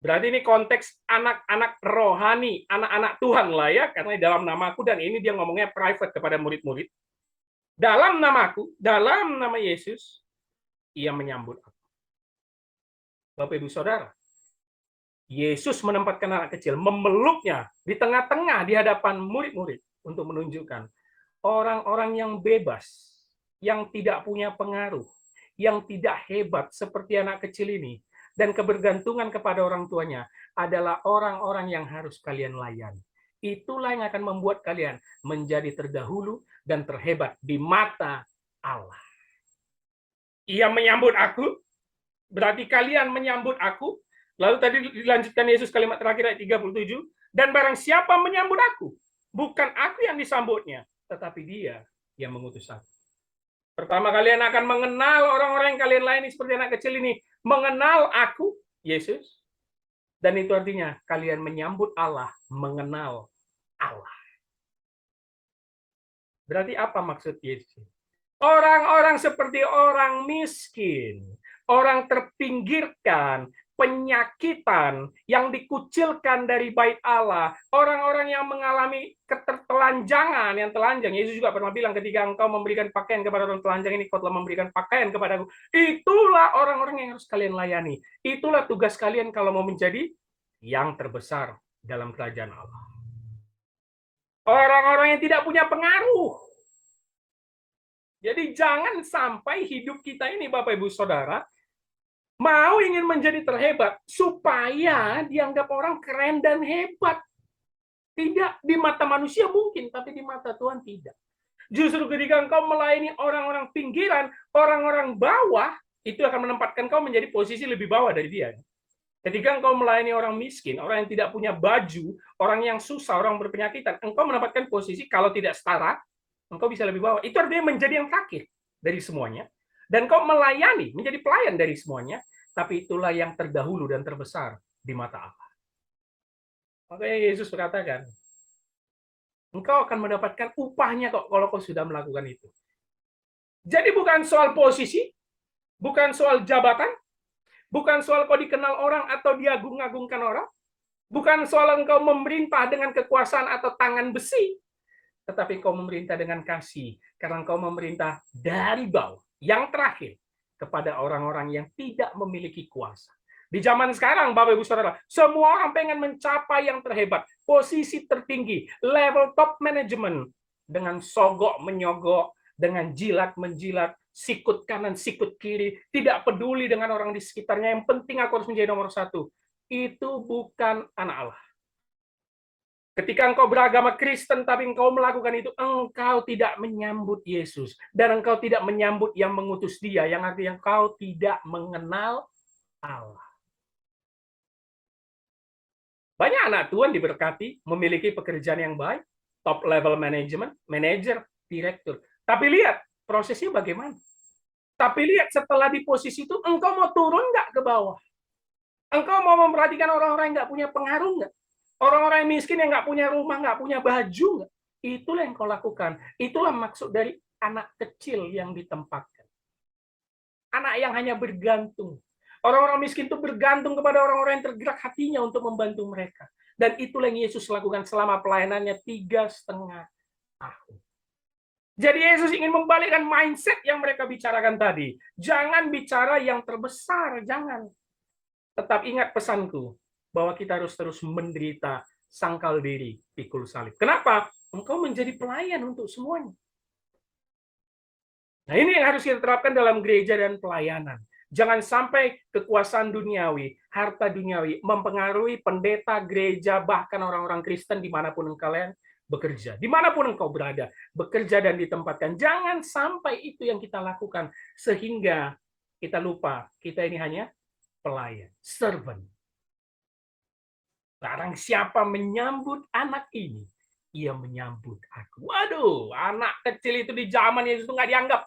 berarti ini konteks anak-anak rohani, anak-anak Tuhan lah ya, karena dalam namaku, dan ini dia ngomongnya private kepada murid-murid. Dalam namaku, dalam nama Yesus, ia menyambut aku. Bapak Ibu Saudara, Yesus menempatkan anak kecil, memeluknya di tengah-tengah di hadapan murid-murid untuk menunjukkan orang-orang yang bebas, yang tidak punya pengaruh, yang tidak hebat seperti anak kecil ini, dan kebergantungan kepada orang tuanya adalah orang-orang yang harus kalian layani. Itulah yang akan membuat kalian menjadi terdahulu dan terhebat di mata Allah. Ia menyambut aku, berarti kalian menyambut aku. Lalu tadi dilanjutkan Yesus kalimat terakhir ayat 37, dan barang siapa menyambut aku, bukan aku yang disambutnya, tetapi dia yang mengutus aku. Pertama, kalian akan mengenal orang-orang yang kalian layani seperti anak kecil ini. Mengenal aku, Yesus. Dan itu artinya kalian menyambut Allah, mengenal Allah. Berarti apa maksud Yesus? Orang-orang seperti orang miskin, orang terpinggirkan, penyakitan, yang dikucilkan dari bait Allah, orang-orang yang mengalami ketertelanjangan, yang telanjang. Yesus juga pernah bilang, ketika engkau memberikan pakaian kepada orang telanjang ini, kau telah memberikan pakaian kepadaku. Itulah orang-orang yang harus kalian layani. Itulah tugas kalian kalau mau menjadi yang terbesar dalam kerajaan Allah. Orang-orang yang tidak punya pengaruh. Jadi jangan sampai hidup kita ini, Bapak Ibu Saudara, mau ingin menjadi terhebat supaya dianggap orang keren dan hebat. Tidak, di mata manusia mungkin, tapi di mata Tuhan tidak. Justru ketika engkau melayani orang-orang pinggiran, orang-orang bawah, itu akan menempatkan kau menjadi posisi lebih bawah dari dia. Ketika engkau melayani orang miskin, orang yang tidak punya baju, orang yang susah, orang berpenyakitan, engkau menempatkan posisi kalau tidak setara, engkau bisa lebih bawah. Itu artinya menjadi yang terakhir dari semuanya. Dan kau melayani, menjadi pelayan dari semuanya, tapi itulah yang terdahulu dan terbesar di mata Allah. Makanya Yesus berkatakan, engkau akan mendapatkan upahnya kok kalau kau sudah melakukan itu. Jadi bukan soal posisi, bukan soal jabatan, bukan soal kau dikenal orang atau diagung-agungkan orang, bukan soal engkau memerintah dengan kekuasaan atau tangan besi, tetapi engkau memerintah dengan kasih, karena engkau memerintah dari bawah, yang terakhir, kepada orang-orang yang tidak memiliki kuasa. Di zaman sekarang, Bapak Ibu Saudara, semua orang pengen mencapai yang terhebat, posisi tertinggi, level top management, dengan sogok menyogok, dengan jilat menjilat, sikut kanan, sikut kiri, tidak peduli dengan orang di sekitarnya, yang penting aku harus menjadi nomor satu. Itu bukan anak Allah. Ketika engkau beragama Kristen tapi engkau melakukan itu, engkau tidak menyambut Yesus. Dan engkau tidak menyambut yang mengutus dia, yang artinya engkau tidak mengenal Allah. Banyak anak Tuhan diberkati, memiliki pekerjaan yang baik, top level management, manager, direktur. Tapi lihat, prosesnya bagaimana? Tapi lihat setelah di posisi itu, engkau mau turun nggak ke bawah? Engkau mau memperhatikan orang-orang yang nggak punya pengaruh nggak? Orang-orang yang miskin yang nggak punya rumah, nggak punya baju nggak? Itulah yang kau lakukan. Itulah maksud dari anak kecil yang ditempatkan. Anak yang hanya bergantung. Orang-orang miskin itu bergantung kepada orang-orang yang tergerak hatinya untuk membantu mereka. Dan itulah yang Yesus lakukan selama pelayanannya 3,5 tahun. Jadi Yesus ingin membalikkan mindset yang mereka bicarakan tadi. Jangan bicara yang terbesar, jangan. Tetap ingat pesanku, bahwa kita harus terus menderita, sangkal diri, pikul salib. Kenapa? Engkau menjadi pelayan untuk semuanya. Nah, ini yang harus kita terapkan dalam gereja dan pelayanan. Jangan sampai kekuasaan duniawi, harta duniawi, mempengaruhi pendeta, gereja, bahkan orang-orang Kristen dimanapun kalian bekerja. Dimanapun engkau berada, bekerja dan ditempatkan. Jangan sampai itu yang kita lakukan, sehingga kita lupa, kita ini hanya pelayan, servant. Barang siapa menyambut anak ini, ia menyambut aku. Waduh, anak kecil itu di zaman Yesus itu nggak dianggap.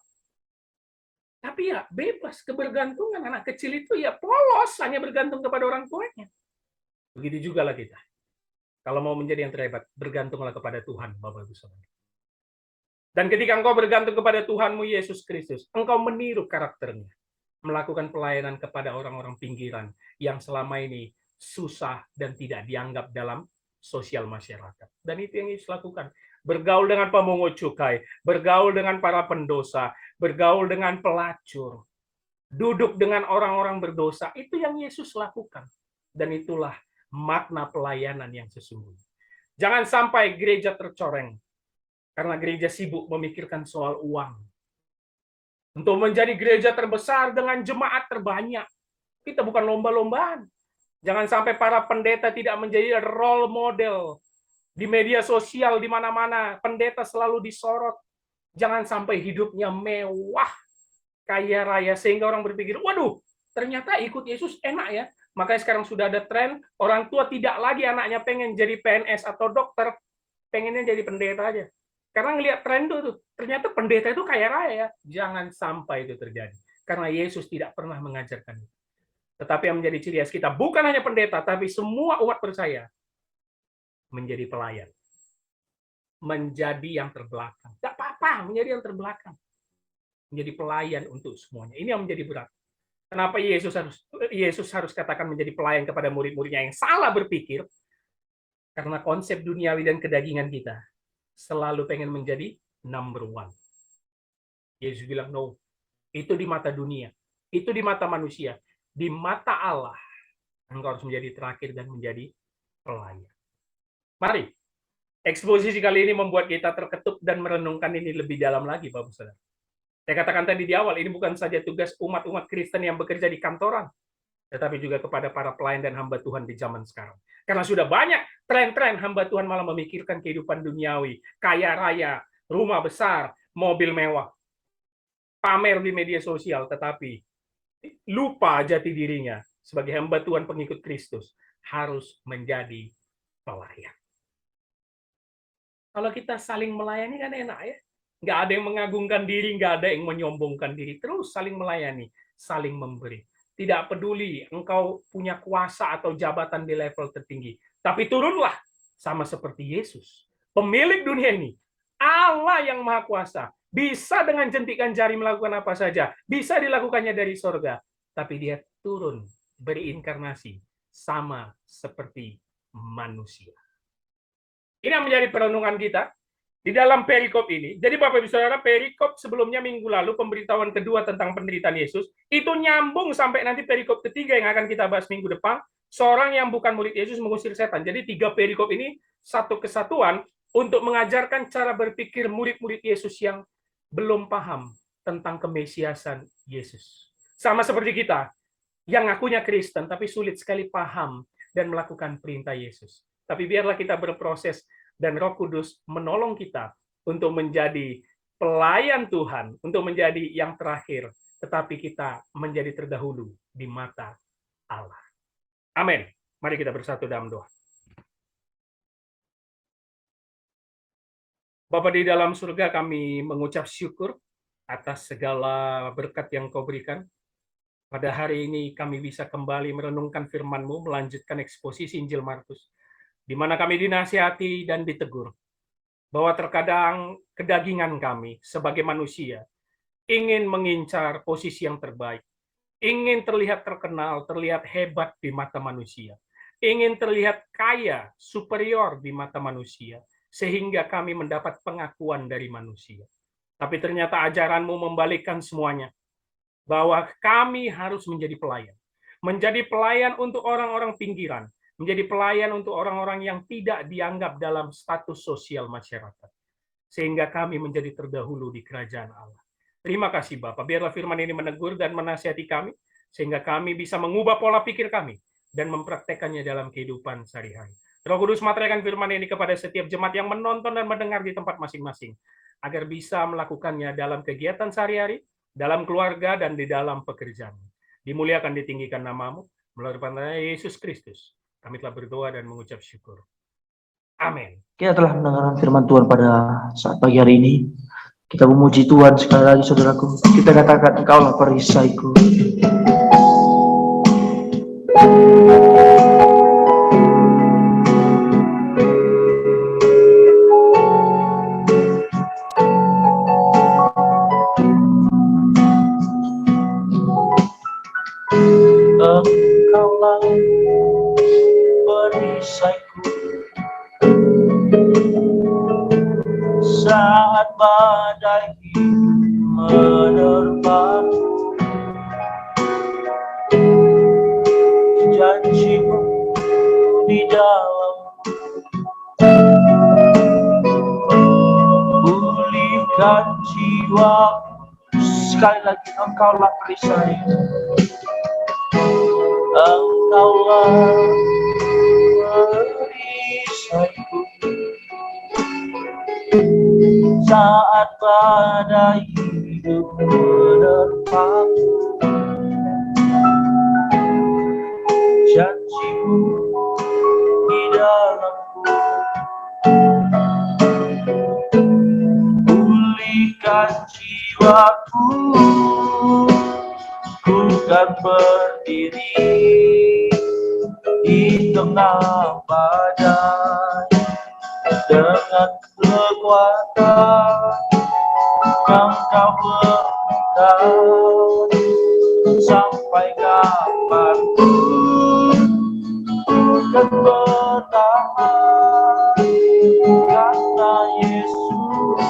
Tapi ya bebas, kebergantungan. Anak kecil itu ya polos, hanya bergantung kepada orang tuanya. Begitu juga lah kita. Kalau mau menjadi yang terhebat, bergantunglah kepada Tuhan, Bapak Ibu Saudara. Dan ketika engkau bergantung kepada Tuhanmu Yesus Kristus, engkau meniru karakternya. Melakukan pelayanan kepada orang-orang pinggiran yang selama ini susah dan tidak dianggap dalam sosial masyarakat. Dan itu yang Yesus lakukan. Bergaul dengan pemungut cukai, bergaul dengan para pendosa, bergaul dengan pelacur, duduk dengan orang-orang berdosa. Itu yang Yesus lakukan. Dan itulah makna pelayanan yang sesungguhnya. Jangan sampai gereja tercoreng karena gereja sibuk memikirkan soal uang. Untuk menjadi gereja terbesar dengan jemaat terbanyak. Kita bukan lomba-lombaan. Jangan sampai para pendeta tidak menjadi role model. Di media sosial, di mana-mana, pendeta selalu disorot. Jangan sampai hidupnya mewah, kaya raya, sehingga orang berpikir, waduh, ternyata ikut Yesus enak ya. Makanya sekarang sudah ada tren, orang tua tidak lagi anaknya pengen jadi PNS atau dokter, pengennya jadi pendeta aja. Karena ngelihat tren itu, ternyata pendeta itu kaya raya. Jangan sampai itu terjadi. Karena Yesus tidak pernah mengajarkan itu. Tetapi yang menjadi ciri khas kita, bukan hanya pendeta, tapi semua umat percaya, menjadi pelayan. Menjadi yang terbelakang. Tidak apa-apa menjadi yang terbelakang. Menjadi pelayan untuk semuanya. Ini yang menjadi berat. Kenapa Yesus harus katakan menjadi pelayan kepada murid-muridnya yang salah berpikir? Karena konsep duniawi dan kedagingan kita selalu pengen menjadi number one. Yesus bilang, no. Itu di mata dunia. Itu di mata manusia. Di mata Allah, engkau harus menjadi terakhir dan menjadi pelayan. Mari, eksposisi kali ini membuat kita terketuk dan merenungkan ini lebih dalam lagi, Bapak Saudara. Saya katakan tadi di awal, ini bukan saja tugas umat-umat Kristen yang bekerja di kantoran, tetapi juga kepada para pelayan dan hamba Tuhan di zaman sekarang. Karena sudah banyak tren-tren hamba Tuhan malah memikirkan kehidupan duniawi, kaya raya, rumah besar, mobil mewah, pamer di media sosial, tetapi lupa jati dirinya sebagai hamba Tuhan pengikut Kristus harus menjadi pelayan. Kalau kita saling melayani kan enak ya. Nggak ada yang mengagungkan diri, nggak ada yang menyombongkan diri. Terus saling melayani, saling memberi. Tidak peduli engkau punya kuasa atau jabatan di level tertinggi. Tapi turunlah sama seperti Yesus. Pemilik dunia ini, Allah yang Maha Kuasa. Bisa dengan jentikan jari melakukan apa saja. Bisa dilakukannya dari sorga. Tapi dia turun, berinkarnasi, sama seperti manusia. Ini yang menjadi perenungan kita di dalam perikop ini. Jadi Bapak Ibu Saudara, perikop sebelumnya minggu lalu, pemberitahuan kedua tentang penderitaan Yesus, itu nyambung sampai nanti perikop ketiga yang akan kita bahas minggu depan, seorang yang bukan murid Yesus mengusir setan. Jadi 3 perikop ini satu kesatuan untuk mengajarkan cara berpikir murid-murid Yesus yang belum paham tentang kemesiasan Yesus. Sama seperti kita, yang ngakunya Kristen, tapi sulit sekali paham dan melakukan perintah Yesus. Tapi biarlah kita berproses dan Roh Kudus menolong kita untuk menjadi pelayan Tuhan, untuk menjadi yang terakhir, tetapi kita menjadi terdahulu di mata Allah. Amin. Mari kita bersatu dalam doa. Bapa di dalam surga, kami mengucap syukur atas segala berkat yang Kau berikan. Pada hari ini kami bisa kembali merenungkan firman-Mu, melanjutkan eksposisi Injil Markus, di mana kami dinasihati dan ditegur bahwa terkadang kedagingan kami sebagai manusia ingin mengincar posisi yang terbaik, ingin terlihat terkenal, terlihat hebat di mata manusia, ingin terlihat kaya, superior di mata manusia, sehingga kami mendapat pengakuan dari manusia. Tapi ternyata ajaran-Mu membalikkan semuanya, bahwa kami harus menjadi pelayan untuk orang-orang pinggiran, menjadi pelayan untuk orang-orang yang tidak dianggap dalam status sosial masyarakat, sehingga kami menjadi terdahulu di kerajaan Allah. Terima kasih Bapak, biarlah firman ini menegur dan menasihati kami, sehingga kami bisa mengubah pola pikir kami dan mempraktekannya dalam kehidupan sehari-hari. Roh Kudus materaikan firman ini kepada setiap jemaat yang menonton dan mendengar di tempat masing-masing, agar bisa melakukannya dalam kegiatan sehari-hari, dalam keluarga, dan di dalam pekerjaan. Dimuliakan, ditinggikan nama-Mu, melalui nama Yesus Kristus. Kami telah berdoa dan mengucap syukur. Amin. Kita telah mendengarkan firman Tuhan pada saat pagi hari ini. Kita memuji Tuhan sekali lagi, saudaraku. Kita katakan, Engkaulah perisaiku. Engkaulah perisaiku saat badai menerpa. Janji-Mu di dalam pulihkan jiwa. Sekali lagi, Engkaulah perisaiku. Engkaulah perisaiku saat badai hidup menerpaku. Janji-Mu di dalamku pulihkan jiwaku. Ku kan berdiri di tengah badai dengan kekuatan yang Kau berikan. Sampai kapanpun ku kan bertahan, karena Yesus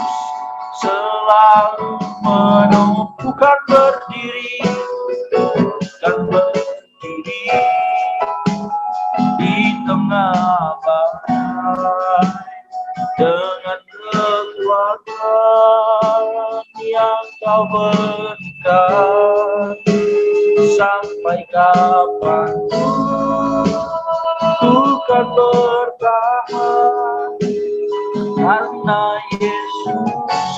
selalu menumpukan berdiri, kan berdiri di tengah badai dengan kekuatan yang Kau berikan. Sampai kapanpun ku kan bertahan, karena Yesus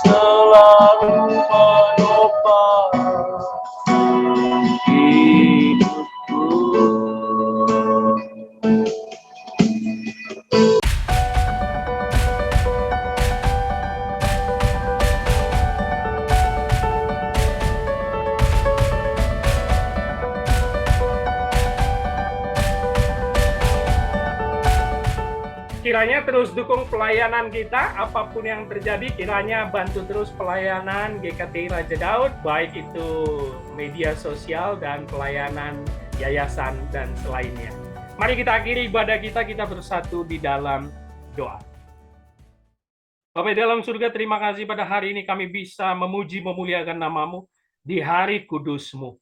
selalu menopang hidupku. kiranya terus dukung pelayanan kita, apapun yang terjadi, kiranya bantu terus pelayanan GKTI Raja Daud, baik itu media sosial dan pelayanan yayasan dan selainnya. Mari kita akhiri ibadah kita bersatu di dalam doa. Bapa dalam surga, terima kasih pada hari ini kami bisa memuji memuliakan nama-Mu di hari kudus-Mu.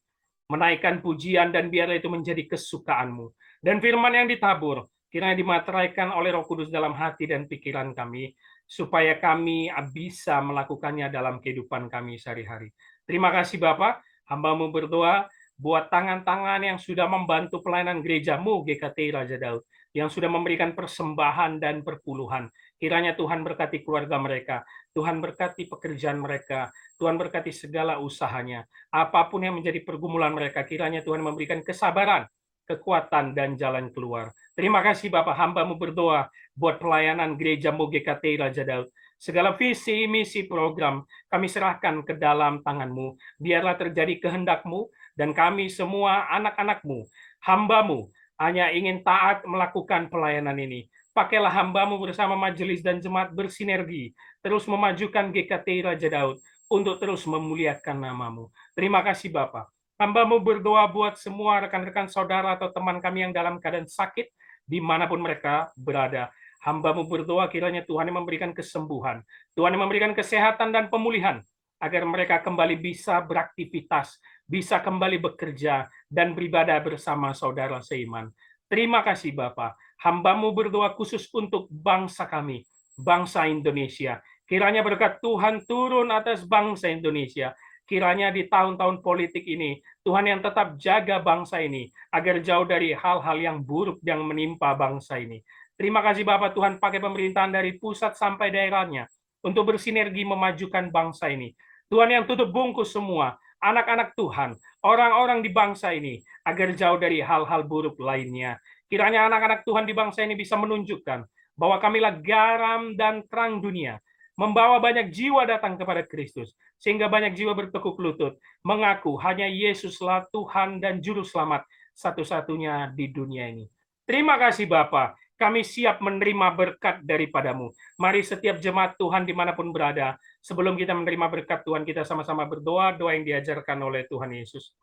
Menaikkan pujian dan biarlah itu menjadi kesukaan-Mu. Dan firman yang ditabur, kiranya dimateraikan oleh Roh Kudus dalam hati dan pikiran kami, supaya kami bisa melakukannya dalam kehidupan kami sehari-hari. Terima kasih Bapa, hamba-Mu berdoa buat tangan-tangan yang sudah membantu pelayanan gereja-Mu GKTI Raja Daud, yang sudah memberikan persembahan dan perpuluhan. Kiranya Tuhan berkati keluarga mereka, Tuhan berkati pekerjaan mereka, Tuhan berkati segala usahanya. Apapun yang menjadi pergumulan mereka, kiranya Tuhan memberikan kesabaran, kekuatan, dan jalan keluar. Terima kasih Bapak, hamba-Mu berdoa buat pelayanan gereja-Mu GKTI Raja Daud. Segala visi, misi, program, kami serahkan ke dalam tangan-Mu. Biarlah terjadi kehendak-Mu, dan kami semua anak-anak-Mu, hamba-Mu, hanya ingin taat melakukan pelayanan ini. Pakailah hamba-Mu bersama majelis dan jemaat bersinergi, terus memajukan GKTI Raja Daud untuk terus memuliakan nama-Mu. Terima kasih Bapa. Hamba-Mu berdoa buat semua rekan-rekan saudara atau teman kami yang dalam keadaan sakit, dimanapun mereka berada. Hamba-Mu berdoa kiranya Tuhan yang memberikan kesembuhan, Tuhan yang memberikan kesehatan dan pemulihan, agar mereka kembali bisa beraktivitas, bisa kembali bekerja, dan beribadah bersama saudara seiman. Terima kasih Bapa. Hamba-Mu berdoa khusus untuk bangsa kami, bangsa Indonesia. Kiranya berkat Tuhan turun atas bangsa Indonesia. Kiranya di tahun-tahun politik ini, Tuhan yang tetap jaga bangsa ini, agar jauh dari hal-hal yang buruk yang menimpa bangsa ini. Terima kasih Bapak, Tuhan pakai pemerintahan dari pusat sampai daerahnya, untuk bersinergi memajukan bangsa ini. Tuhan yang tutup bungkus semua, anak-anak Tuhan, orang-orang di bangsa ini, agar jauh dari hal-hal buruk lainnya. Kiranya anak-anak Tuhan di bangsa ini bisa menunjukkan bahwa kamilah garam dan terang dunia, membawa banyak jiwa datang kepada Kristus, sehingga banyak jiwa bertekuk lutut, mengaku hanya Yesuslah Tuhan dan Juru Selamat satu-satunya di dunia ini. Terima kasih Bapa, kami siap menerima berkat daripada-Mu. Mari setiap jemaat Tuhan dimanapun berada, sebelum kita menerima berkat Tuhan, kita sama-sama berdoa, doa yang diajarkan oleh Tuhan Yesus.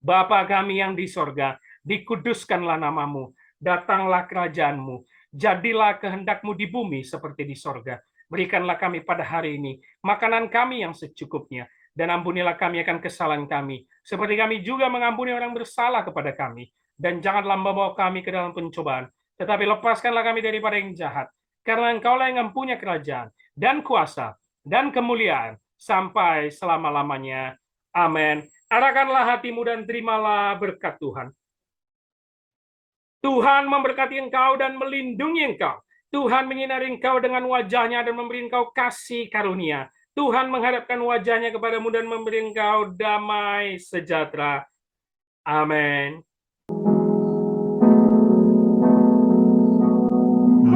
Bapa kami yang di sorga, dikuduskanlah nama-Mu, datanglah kerajaan-Mu, jadilah kehendak-Mu di bumi seperti di sorga. Berikanlah kami pada hari ini makanan kami yang secukupnya, dan ampunilah kami akan kesalahan kami, seperti kami juga mengampuni orang bersalah kepada kami. Dan janganlah membawa kami ke dalam pencobaan, tetapi lepaskanlah kami daripada yang jahat, karena Engkaulah yang mempunyai kerajaan, dan kuasa, dan kemuliaan, sampai selama-lamanya. Amin. Arahkanlah hatimu dan terimalah berkat Tuhan. Tuhan memberkati engkau dan melindungi engkau. Tuhan menyinari engkau dengan wajahnya dan memberi engkau kasih karunia. Tuhan menghadapkan wajahnya kepadamu dan memberi engkau damai sejahtera. Amin.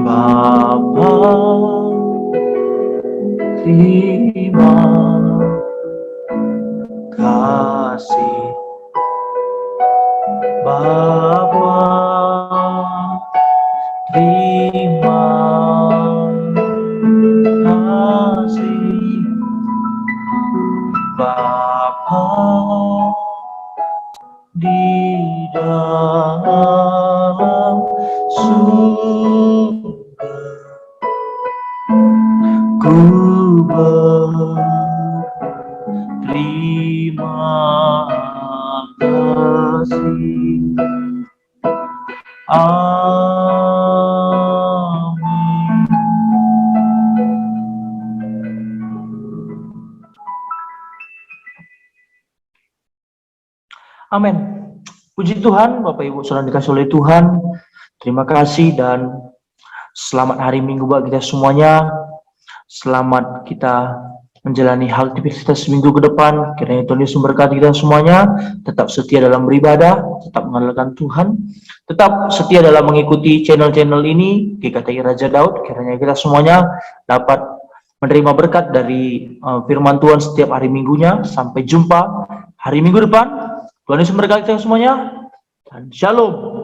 Bapa, terima kasih. Bapa, terima kasih. Bapa di dalam surga, ku berterima kasih. Amin. Amin. Puji Tuhan, Bapak Ibu saudara dikasih oleh Tuhan. Terima kasih dan selamat hari Minggu bagi kita semuanya. Selamat kita menjalani aktivitas minggu ke depan. Kiranya Tuhan Yesus memberkati kita semuanya. Tetap setia dalam beribadah, tetap mengandalkan Tuhan, tetap setia dalam mengikuti channel-channel ini, GKTI Raja Daud. Kiranya kita semuanya dapat menerima berkat dari firman Tuhan setiap hari minggunya. Sampai jumpa hari Minggu depan. Tuhan Yesus memberkati kita semuanya. Dan Shalom.